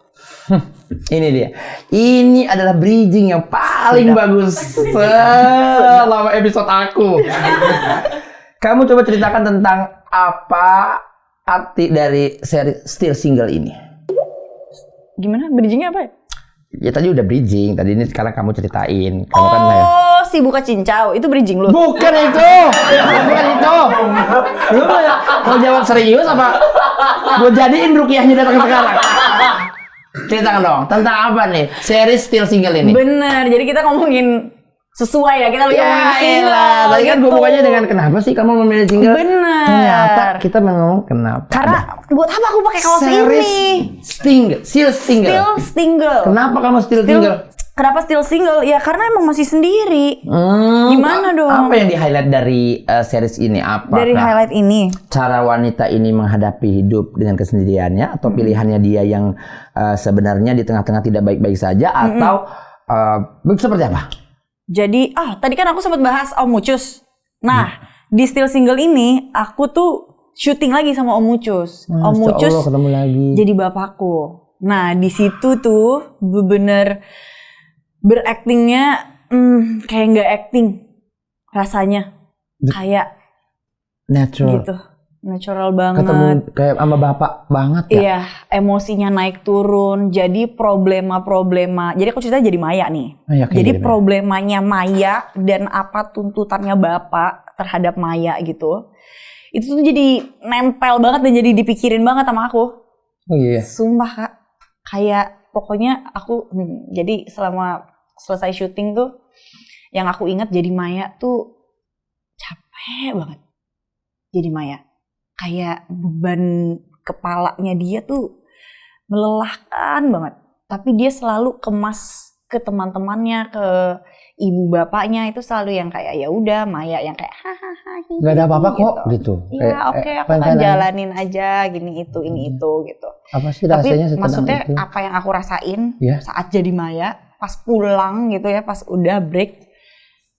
Ini dia. Ini adalah bridging yang paling bagus selama episode aku. Kamu coba ceritakan tentang apa arti dari seri Still Single ini. Gimana? Bridgingnya apa? Ya tadi udah bridging. Tadi ini sekarang kamu ceritain. Kamu kan si buka cincau itu bridging lu? Bukan itu. Bukan itu. Lu mau jawab serius apa? Gue jadiin rukiahnya datang sekarang. Ceritakan dong, tentang apa nih seri Still Single ini? Bener, jadi kita ngomongin sesuai ya, kita ngomongin single. Tadi kan gue bukanya dengan kenapa sih kamu memilih single? Bener. Ternyata kita ngomong kenapa? Karena buat apa aku pakai kaos ini? Still single. Kenapa kamu still single? Kenapa still single? Ya karena emang masih sendiri. Gimana dong? Apa yang di-highlight dari series ini? Apa? Dari highlight ini? Cara wanita ini menghadapi hidup dengan kesendiriannya atau pilihannya dia yang sebenarnya di tengah-tengah tidak baik-baik saja atau seperti apa? Jadi, tadi kan aku sempat bahas Om Mucus. Nah, di Still Single ini aku tuh syuting lagi sama Om Mucus. Om Mucus ketemu lagi. Jadi bapakku. Nah, di situ tuh bener beraktingnya kayak nggak acting rasanya, kayak natural gitu. natural banget. Ketemu kayak sama bapak banget ya. Iya, emosinya naik turun. Jadi problema. Jadi aku cerita jadi Maya nih. Jadi problemanya Maya dan apa tuntutannya bapak terhadap Maya gitu. Itu tuh jadi nempel banget dan jadi dipikirin banget sama aku. Oh iya. Sumpah Kak. Kayak pokoknya aku jadi selama selesai syuting tuh yang aku ingat jadi Maya tuh capek banget. Jadi Maya. Kayak beban kepalanya dia tuh melelahkan banget. Tapi dia selalu kemas ke teman-temannya, ke ibu bapaknya itu selalu yang kayak ya udah Maya yang kayak hahaha. Gak ada apa-apa kok gitu. Ya oke, aku kan jalanin aja gini itu ini itu gitu. Apa sih rasanya? Tapi maksudnya itu? Apa yang aku rasain saat jadi Maya pas pulang gitu ya, pas udah break,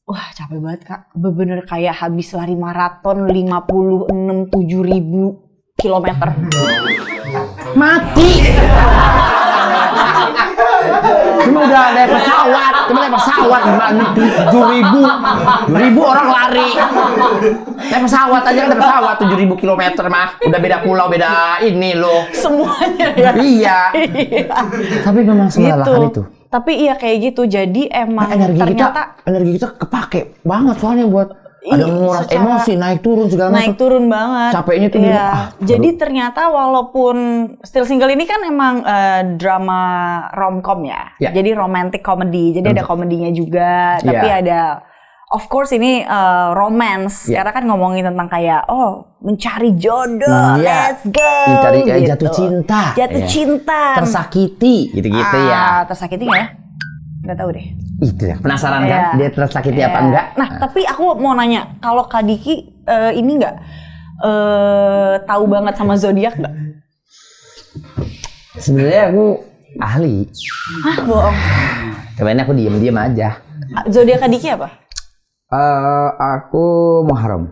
wah capek banget Kak. Bener-bener kayak habis lari maraton 56.000 kilometer. Mati. Cuma udah naik pesawat, 7.000 orang lari. Naik pesawat aja kan, pesawat 7.000 kilometer mah. Udah beda pulau, beda ini loh. Semuanya ya. Iya. Tapi memang semelelahkan itu. Tapi iya kayak gitu. Jadi emang energi kita kepake banget soalnya buat ada menguras emosi, naik turun segala macam. Naik turun banget. Capeknya tuh jadi ternyata walaupun Still Single ini kan emang drama romcom ya. Jadi romantic comedy. Jadi ada komedinya juga, tapi ada of course ini romance. Karena kan ngomongin tentang kayak mencari jodoh, let's go. Mencari gitu. jatuh cinta. Tersakiti gitu-gitu ya. Tersakiti nggak ya? Nggak tahu deh. Itu ya, penasaran kan dia tersakiti apa enggak? Nah, tapi aku mau nanya, kalau Kak Diki ini enggak tahu banget sama zodiak enggak? Sebenarnya aku ahli. Hah, bohong. Sebenarnya aku diem aja. Zodiak Kak Diki apa? Aku Muharram.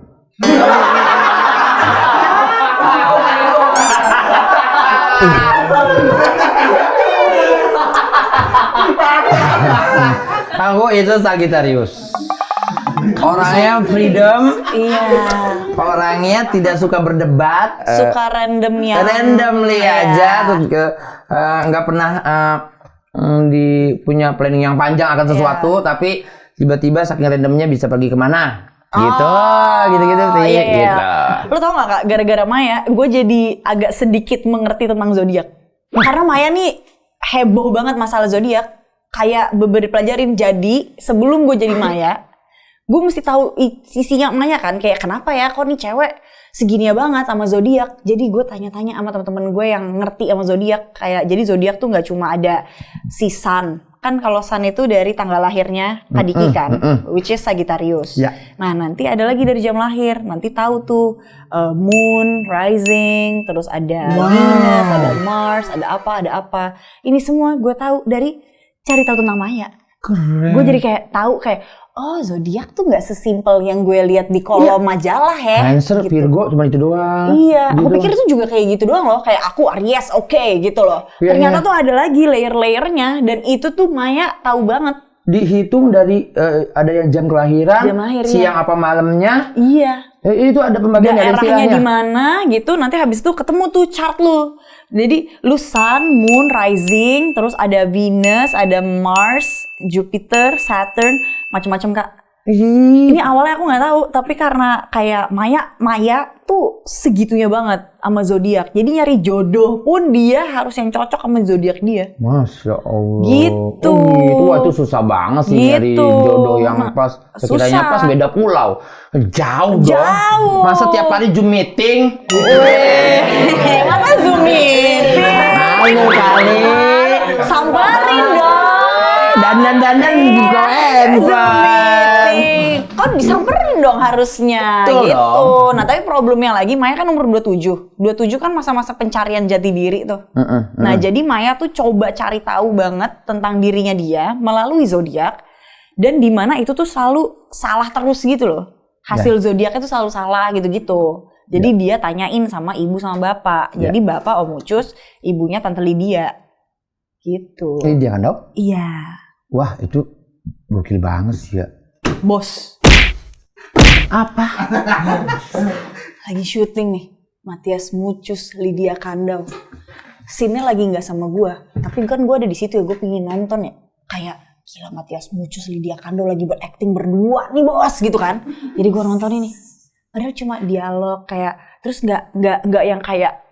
Aku itu Sagittarius. Orangnya freedom. Iya. Orangnya tidak suka berdebat. Suka randomly aja. Terus nggak pernah punya planning yang panjang akan sesuatu. Tapi tiba-tiba saking randomnya bisa pergi kemana. Gitu sih. Iya. Gitu. Lo tau gak Kak, gara-gara Maya, gue jadi agak sedikit mengerti tentang zodiak. Karena Maya nih heboh banget masalah zodiak. Kayak beberapa pelajarin. Jadi sebelum gue jadi Maya, gue mesti tahu sisinya Maya kan. Kayak kenapa ya kok nih cewek segini banget sama zodiak. Jadi gue tanya-tanya sama teman-teman gue yang ngerti sama zodiak. Kayak jadi zodiak tuh nggak cuma ada si sun. Kan kalau sun itu dari tanggal lahirnya Kak Diki kan, which is Sagittarius. Nah nanti ada lagi dari jam lahir. Nanti tahu tuh moon, rising, terus ada Venus, ada Mars, ada apa. Ini semua gue tahu dari cari tahu tentang Maya. Keren. Gue jadi kayak tahu kayak zodiak tuh nggak sesimpel yang gue lihat di kolom majalah ya. Cancer, gitu. Virgo cuma itu doang. Iya, gitu. Aku pikir itu juga kayak gitu doang loh. Kayak aku Aries, oke, gitu loh. Ternyata tuh ada lagi layer-layernya dan itu tuh Maya tahu banget. Dihitung dari ada yang jam kelahiran, siang apa malamnya. Iya. Itu ada pembagian daerahnya di mana gitu. Nanti habis itu ketemu tuh chart lu. Jadi lu sun, moon, rising, terus ada Venus, ada Mars, Jupiter, Saturn, macam-macam Kak. Ini awalnya aku nggak tahu, tapi karena kayak Maya tuh segitunya banget sama zodiak. Jadi nyari jodoh pun dia harus yang cocok sama zodiak dia. Masya Allah. Gitu. Itu susah banget sih nyari jodoh yang pas. Sekiranya pas beda pulau. Jauh dong. Masa tiap hari Zoom meeting? Masa Zoom meeting? Ayo kali. Samperin dong. Dandan juga Kan disamperin dong harusnya. Tuh gitu. Dong. Nah tapi problemnya lagi Maya kan umur 27. 27 kan masa-masa pencarian jati diri tuh. Nah jadi Maya tuh coba cari tahu banget tentang dirinya dia melalui zodiak. Dan di mana itu tuh selalu salah terus gitu loh. Hasil zodiaknya tuh selalu salah gitu-gitu. Jadi dia tanyain sama ibu sama bapak. Jadi bapak Om Ucus, ibunya Tante Lydia. Gitu. Ini dia kan dok? Iya. Wah itu gokil banget sih ya. Bos. Apa? Lagi syuting nih. Matias Mucus, Lydia Kandau. Scene-nya lagi nggak sama gue, tapi kan gue ada di situ ya, gue pingin nonton ya. Kayak gila Matias Mucus, Lydia Kandau lagi berakting berdua nih bos gitu kan. Jadi gue nonton ini, padahal cuma dialog kayak, terus nggak yang kayak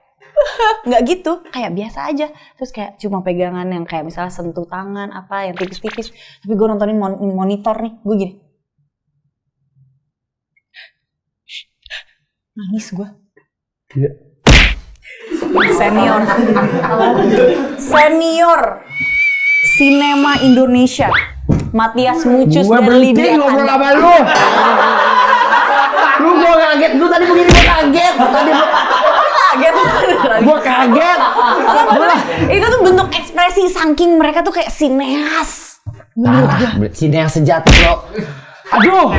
nggak gitu, kayak biasa aja. Terus kayak cuma pegangan yang kayak misalnya sentuh tangan apa yang tipis-tipis. Tapi gue nontonin monitor nih, gue gini, nangis gue. Senior sinema Indonesia, Matias Mucus dan Lydia ngobrol Kandau. sama lu gua kaget, lu tadi begini gua kaget. Gua kaget. Itu tuh bentuk ekspresi saking mereka tuh kayak sineas. Menurut gue. Sineas sejati bro. Aduh.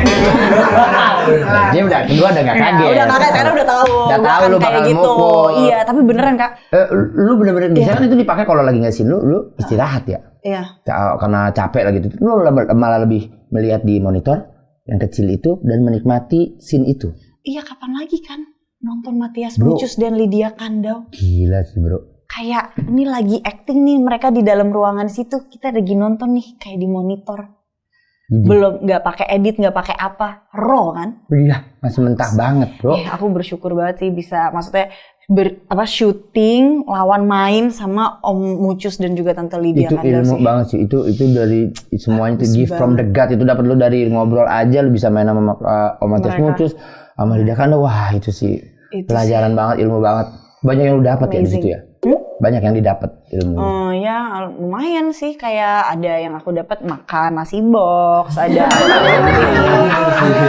Dia udah kedua udah gak kaget. Udah kaget karena udah tahu. Udah tahu lu bakal gitu. mukul. Iya, tapi beneran Kak. Lu bener-bener misalkan itu dipakai kalau lagi nggak scene lu istirahat ya. Iya. Karena capek lagi gitu. Lu malah lebih melihat di monitor yang kecil itu dan menikmati scene itu. Iya, kapan lagi kan nonton Matias Mucus dan Lydia Kandau. Gila sih bro. Kayak ini lagi acting nih mereka di dalam ruangan situ, kita lagi nonton nih kayak di monitor. Belum nggak pakai edit, nggak pakai apa, raw kan? Iya, masih mentah banget bro. Aku bersyukur banget sih bisa, maksudnya syuting lawan main sama Om Mucus dan juga Tante Lydia Itu Kandau ilmu sih. banget sih, itu dari semuanya itu gift from the God. Itu dapat lu dari ngobrol aja, lu bisa main sama Om Matias Mucus, sama Lydia Kandau. Wah itu sih itu pelajaran sih. Banget, ilmu banget. Banyak yang lu dapat ya di situ ya. Banyak yang didapat ilmu. Ya lumayan sih, kayak ada yang aku dapat makan nasi box, ada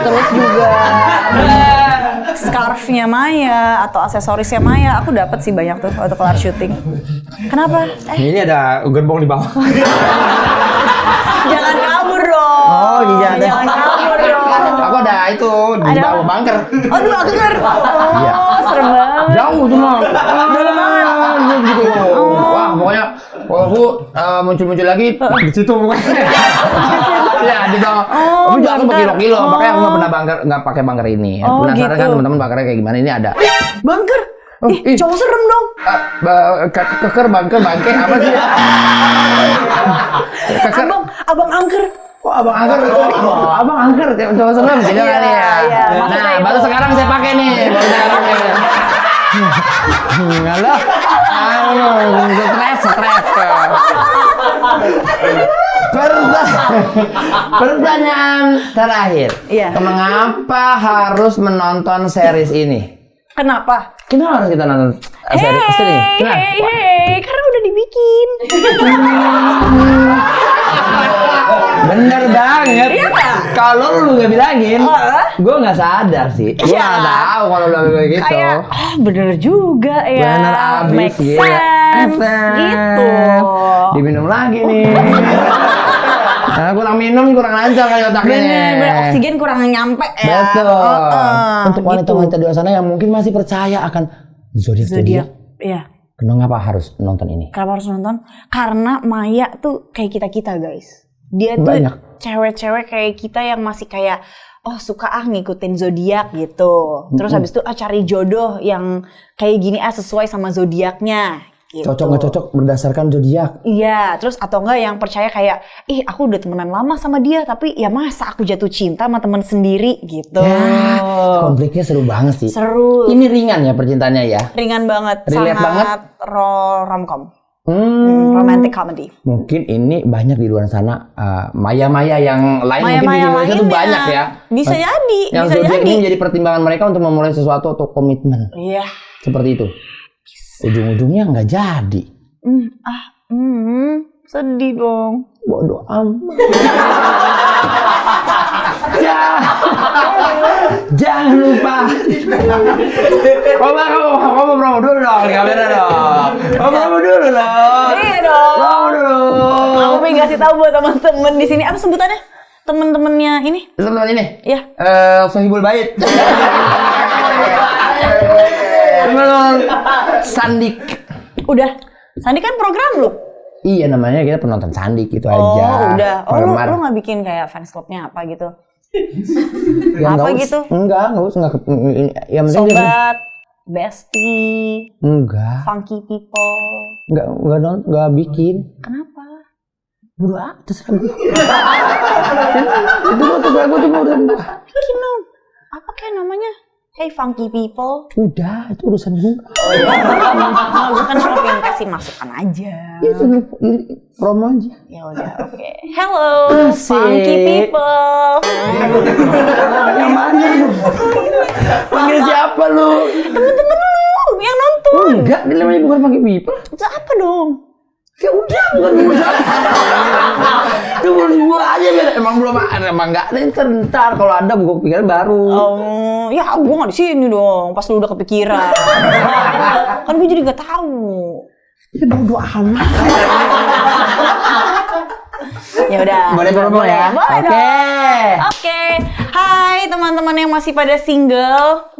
terus juga scarfnya Maya atau aksesorisnya Maya, aku dapat sih banyak tuh waktu kelar syuting. Kenapa? Ini ada gerbong di bawah. Jangan kabur dong. Oh iya, jangan kabur dong. Aku ada itu di bawah bunker. Oh di bunker. Iya. Serem banget. Jauh tuh mah. Gitu. Wah pokoknya kalau aku muncul-muncul lagi Di situ pokoknya. ya di bawah. Tapi jangan berkilo-kilo. Makanya aku nggak pakai bunker ini. Penasaran kan teman-teman bunkernya kayak gimana? Ini ada. Bunker. Cowok serem dong. Keker bangke apa sih? Keker. Abang angker. Oh, abang angker. Abang angker cowok serem gitu kan ya. Nah, baru sekarang saya pakai nih. Baru sekarang nih. Halo. Stres. Pertanyaan terakhir. Iya. Mengapa harus menonton series ini? Kenapa? Kenapa harus kita nonton series ini? Hey, karena udah dibikin. Bener banget. Iya nggak? Kalau lu nggak bilangin, gue nggak sadar sih. Gue nggak tahu kalau lu kayak gitu. Kayak, bener juga ya. Bener abis Make gila. sense. Gitu. Diminum lagi nih. Nah, kurang minum, kurang lancar kayak otaknya. Bener, oksigen kurang nyampe ya. Betul. Untuk gitu. wanita-wanita di luar sana yang mungkin masih percaya akan zodiak. Iya. Kenapa harus nonton ini? Kenapa harus nonton? Karena Maya tuh kayak kita-kita guys. Dia tuh Banyak. cewek-cewek kayak kita yang masih kayak suka ngikutin zodiak gitu. Terus habis itu cari jodoh yang kayak gini sesuai sama zodiaknya. Gitu. Cocok nggak cocok berdasarkan zodiak. Iya, terus atau enggak yang percaya kayak, aku udah temenan lama sama dia, tapi ya masa aku jatuh cinta sama teman sendiri gitu. Ya, konfliknya seru banget sih. Seru. Ini ringan ya percintaannya ya. Ringan banget, Relate sangat romcom. Romantic comedy. Mungkin ini banyak di luar sana maya-maya yang lain mungkin di Maya-maya Indonesia tuh lainnya. banyak ya. Bisa jadi, Yang bisa zodiak jadi. ini menjadi pertimbangan mereka untuk memulai sesuatu atau komitmen. Iya. Seperti itu. Ujung-ujungnya nggak jadi. Sedih dong. Bodoh amat. Jangan lupa. Kamu promo dulu dong di kamera dong. Kamu promo dulu dong. Iya dong. Promo dulu. Aku pengen kasih tahu buat teman-teman di sini apa sebutannya? Teman-temannya ini? Teman-teman ini. Iya. Sohibul Bait. Sandik. Udah. Sandi kan program lu. Iya namanya kita penonton Sandik itu aja. Oh udah. Oh Penggemar. lu nggak bikin kayak fans clubnya apa gitu? Ya, apa nggak gitu? Enggak usah. Yang penting Sobat. Bestie, Enggak. Funky People. Enggak bikin. Kenapa? Bodo amat, terserah gue. Itu mah terserah gue, cuma urusan gue. Bikin dong. Apa kayak namanya? Hey Funky People. Udah, itu urusan gue. Gue kan cuma pengen kasih masukan aja. Itu promo aja. Ya udah, oke. Hello, Asik. Funky People. Yang mana lu? Panggil siapa lu? Temen-temen lu yang nonton. Enggak, dia namanya bukan pakai people. Itu apa dong? Ya udah, bukan urusan. Itu urusan gue aja, biar emang nggak ada ntar kalau ada gue pikiran baru. Ya gue nggak di sini dong. Pas lu udah kepikiran. Kan gue jadi nggak tahu. Ya bodo amat. Ya udah. Boleh promo ya? Boleh Oke. dong. Oke. Hai teman-teman yang masih pada single.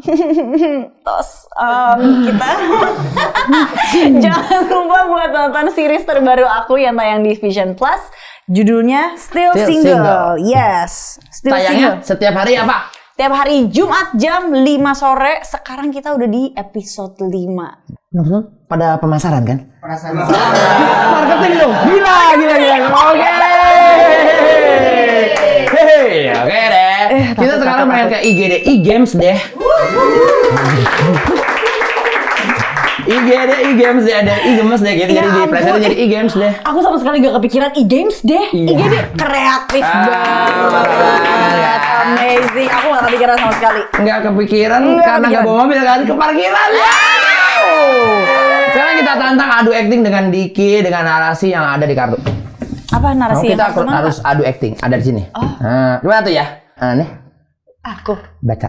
Terus kita jangan lupa buat nonton series terbaru aku yang tayang di Vision Plus. Judulnya Still Single. Yes. Still Tayangnya Single. setiap hari apa? Tiap hari Jumat jam 5 sore. Sekarang kita udah di episode 5. Pada pemasaran kan? Marketing dong. Gila. Oke. Oke deh. Kita sekarang main ke IG deh, e-games deh. e-games deh, ada e-games deh gitu. Ya Jadi di Play Store jadi e-games deh. Aku sama sekali gak kepikiran e-games deh. Iya. IG deh kreatif banget. Amazing. Aku gak kepikiran sama sekali. Nggak kepikiran Nggak karena nggak kepikiran. bawa mobil kan ke parkiran. Sekarang kita tantang adu acting dengan Diki dengan narasi yang ada di kartu. Apa narasi Kita yang mana? harus adu acting, ada di sini. Nah, gimana tuh ya? Nih, Aku baca.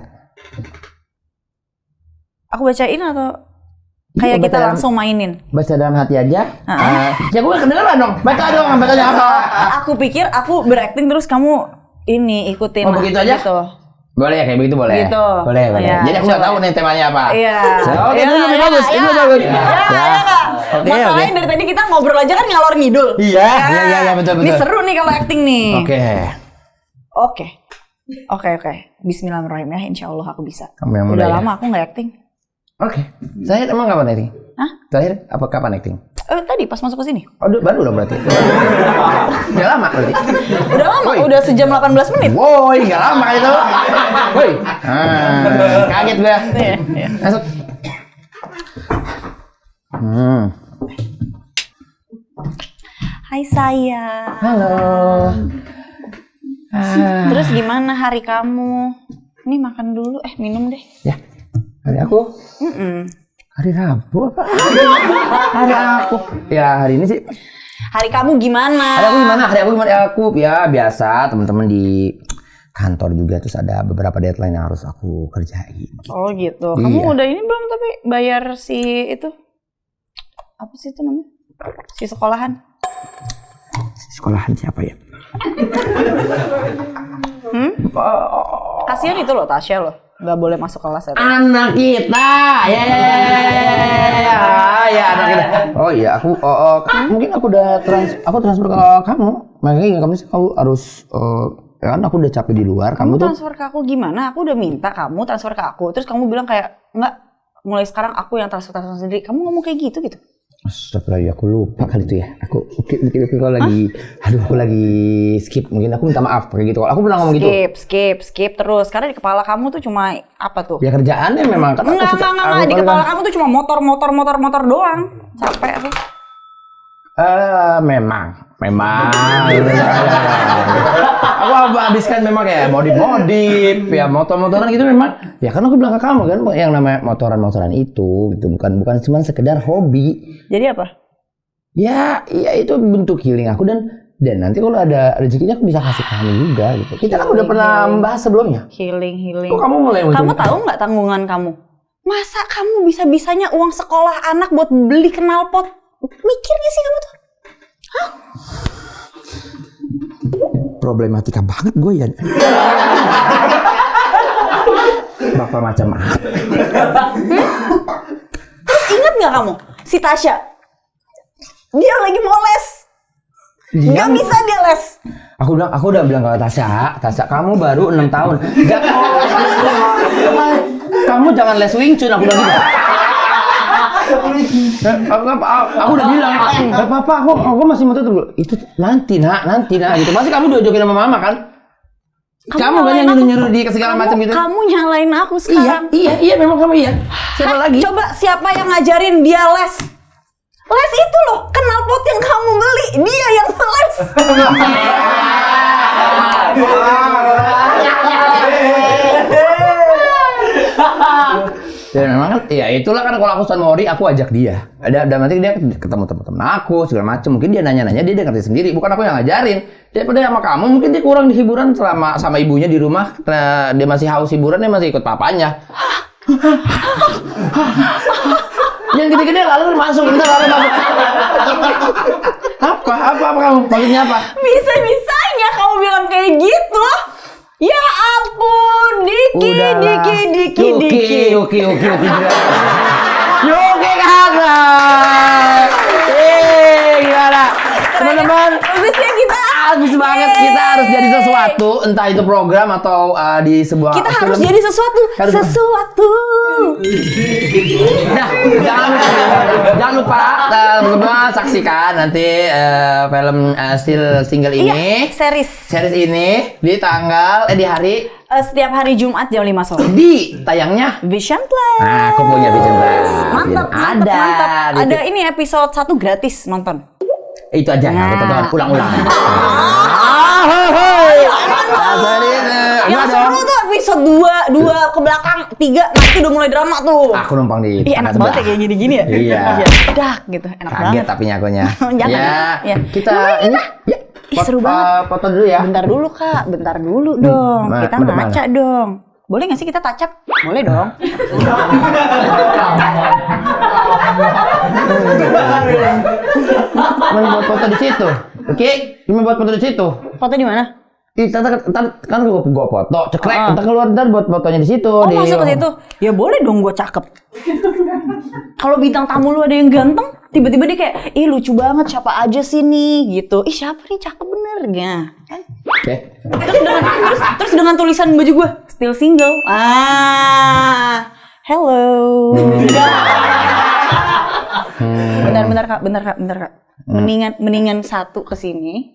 Aku bacain atau kayak Baca kita dalam- langsung mainin? Baca dalam hati aja. Ya gue kedengeran dong. Baca dong, bacanya apa? Aku pikir aku berakting terus kamu ini ikutin. Oh, begitu aja? Gitu. Boleh ya kayak begitu boleh. Gitu. Boleh. Iya, Jadi aku nggak coba. tahu nih temanya apa. Iya. Oke, Iya, itu lebih iya, bagus. iya. Itu bagus. Ya, ya, Kak. Oke, Masalahnya oke. dari tadi kita ngobrol aja kan ngalor ngidul. Iya, iya, betul. Ini seru nih kalau acting nih. Oke. Oke. Bismillahirrahmanirrahim ya. Insya Allah aku bisa. Kamu yang Udah mulai ya. lama aku nggak acting. Oke. Terakhir emang kapan acting? Hah? Terakhir apa kapan acting? Tadi pas masuk ke sini. Oh, baru dong berarti. Udah lama berarti. Udah lama. Woi. Udah sejam 18 menit. Woi, nggak lama itu. Woi. Kaget gue. Iya. Masuk. Hai sayang. Halo. Terus gimana hari kamu? Ini makan dulu. Minum deh. Ya. Hari aku. Hari Rabu apa? Hari aku. Ya, hari ini sih. Hari kamu gimana? Hari aku gimana? Hari aku ya biasa, teman-teman di kantor juga, terus ada beberapa deadline yang harus aku kerjain. Oh gitu. Kamu Iya. udah ini belum tapi bayar si itu? Apa sih itu namanya? Si sekolahan. Sekolahan siapa ya? Kasihan itu loh Tasya loh. Nggak boleh masuk kelas ya. Anak kita. Ya, anak kita. Oh iya, mungkin aku udah transfer ke kamu. Makanya kamu sih harus ya kan aku udah capek di luar. Kamu Kamu tuh transfer ke aku gimana? Aku udah minta kamu transfer ke aku. Terus kamu bilang kayak enggak, mulai sekarang aku yang transfer sendiri. Kamu ngomong kayak gitu. Astagfirullah, aku lupa kali itu ya. Mungkin kalau lagi, aku lagi skip. Mungkin aku minta maaf kayak gitu. Aku pernah ngomong gitu. Skip terus. Karena di kepala kamu tuh cuma apa tuh? Ya kerjaannya memang kan Enggak. Di kepala kamu tuh cuma motor doang. Capek aku. Memang. Aku habiskan memang kayak modif ya motor-motoran gitu memang. Ya kan aku bilang ke kamu kan yang namanya motoran itu gitu bukan cuma sekedar hobi. Jadi apa? Ya itu bentuk healing aku dan nanti kalau ada rezekinya aku bisa kasih kamu juga gitu. Kita kan udah pernah membahas sebelumnya. Healing. Kok kamu mulai Kamu tahu nggak tanggungan kamu? Masa kamu bisa-bisanya uang sekolah anak buat beli knalpot? Mikirnya sih kamu tuh. Problematika banget gue ya. Bapak macam apa? Terus ingat nggak kamu si Tasya? Dia lagi mau les. Nggak bisa dia les. Aku udah bilang ke Tasya, kamu baru 6 tahun. Kamu jangan les Wing Chun, aku bilang gitu. Aku udah bilang, nggak apa-apa, aku masih mau tutup. Itu nanti nak gitu. Pasti kamu diajokin sama mama kan? Kamu kan yang nyuruh di segala macam gitu. Kamu nyalain aku sekarang. Iya, memang kamu iya. Siapa lagi? Coba siapa yang ngajarin dia les? Les itu loh, knalpot yang kamu beli, dia yang les. Ya memang kan, ya itulah kan kalau aku sama Ori, aku ajak dia. Ada nanti dia ketemu teman-teman aku segala macam. Mungkin dia nanya-nanya, dia ngerti sendiri. Bukan aku yang ngajarin. Daripada sama kamu, mungkin dia kurang di hiburan selama sama ibunya di rumah. Karena dia masih haus hiburan, dia masih ikut papanya. Yang gede-gede lalu masuk, bentar lalu masuk. Apa kamu? Maksudnya apa? Bisa-bisanya kamu bilang kayak gitu. Ya ampun, Diki. Yuki kakak. Gimana? Teman-teman, Bagusnya kita. habis banget. Kita harus jadi sesuatu, entah itu program atau di sebuah Kita film. harus jadi sesuatu. Sesuatu. Nah, jangan lupa teman-teman saksikan nanti film single ini. Iya, Series ini di hari setiap hari Jumat jam 5 sore. di tayangnya. Vision Plus. Nah, aku punya Vision Plus. Mantap. Ada. Ada ini episode 1 gratis nonton. Itu aja, Nah. kita tonton ulang-ulang. Yang seru tuh episode 2 ke belakang, 3 nanti udah mulai drama tuh. Aku numpang di Ih, enak banget ya kayak gini-gini ya. Iya. Dak gitu, enak Kaget banget. tapi nyakunya. Jangan. Ya. Kita Lumayan ini lah. ya. Ih, seru banget. Foto dulu ya. Bentar dulu Kak, bentar dulu dong. Kita mana? ngaca dong. Boleh nggak sih kita touch up? Boleh dong. Mau buat foto di situ. Oke, cuma buat foto di situ. Foto di mana? Kan gua foto, cekrek, ntar keluar ntar buat fotonya di situ. Oh, masuk ke situ. Ya boleh dong, gue cakep. Kalau bintang tamu lu ada yang ganteng, tiba-tiba dia kayak, ih lucu banget, siapa aja sih nih, gitu. Ih siapa nih, cakep bener, ya. Kan? Oke. Terus dengan tulisan baju gue, still single. Hello. Bentar kak. Mendingan 1 kesini.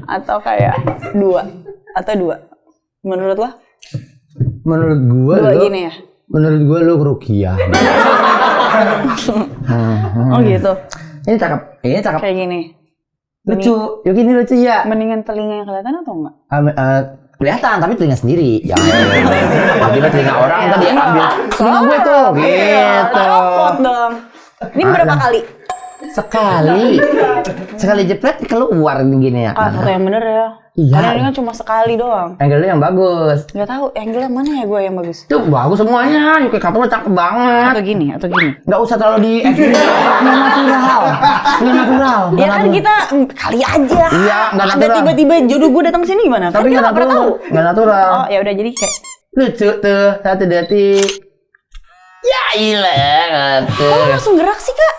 Atau kayak 2 menurut lo? Menurut gua 2 lo gini ya? Menurut gua lo Rukiah. Oh gitu. Ini cakep. Kayak gini. Lucu. Yuk ini lucu ya. Mendingan telinga yang kelihatan atau enggak? Kelihatan tapi telinga sendiri. Jangan. Tiba-tiba telinga orang ntar dia ambil. Telinga gue tuh. Gitu. Repot dong. Ini berapa kali? Sekali jepret keluar gini ya. Foto yang bener ya. Iya. Karena ini kan cuma sekali doang. Angle yang bagus. Gak tahu angle yang mana ya gue yang bagus. Tuh bagus semuanya. Yuki Kato cakep banget. Atau gini. Nggak usah terlalu di natural. Ya kan kita kali aja. Iya, nggak Ada natural. tiba-tiba jodoh gue datang sini gimana? Kan Tapi kita nggak nggak pernah tahu. natural. Oh ya udah jadi kayak. Lucu tuh 1 detik. Ya ilah. Kok langsung gerak sih kak?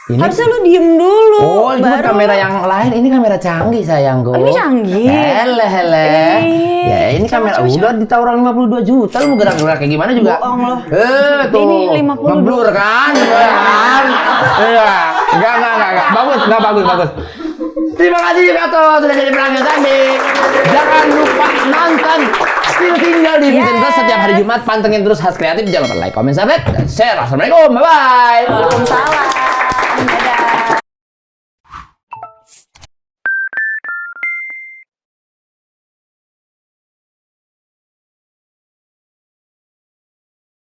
Ini Harusnya lu diem dulu. Oh, ini bukan kamera yang lain. Ini kamera canggih sayangku. Oh, ini canggih. Hele. Ya, ini kamera udah di orang 52 juta. Lu mau gerak-gerak kayak gimana juga? Bohong lo. Tuh. Ini 52. Ngeblur kan? Iya. Enggak. Bagus. Terima kasih Kato sudah jadi pelanggan Sandi. Jangan lupa nonton Still Single di Vision Plus setiap hari Jumat. Pantengin terus Khas Kreatif. Jangan lupa like, comment, subscribe, dan share. Assalamualaikum. Bye-bye. Waalaikumsalam. Dadah.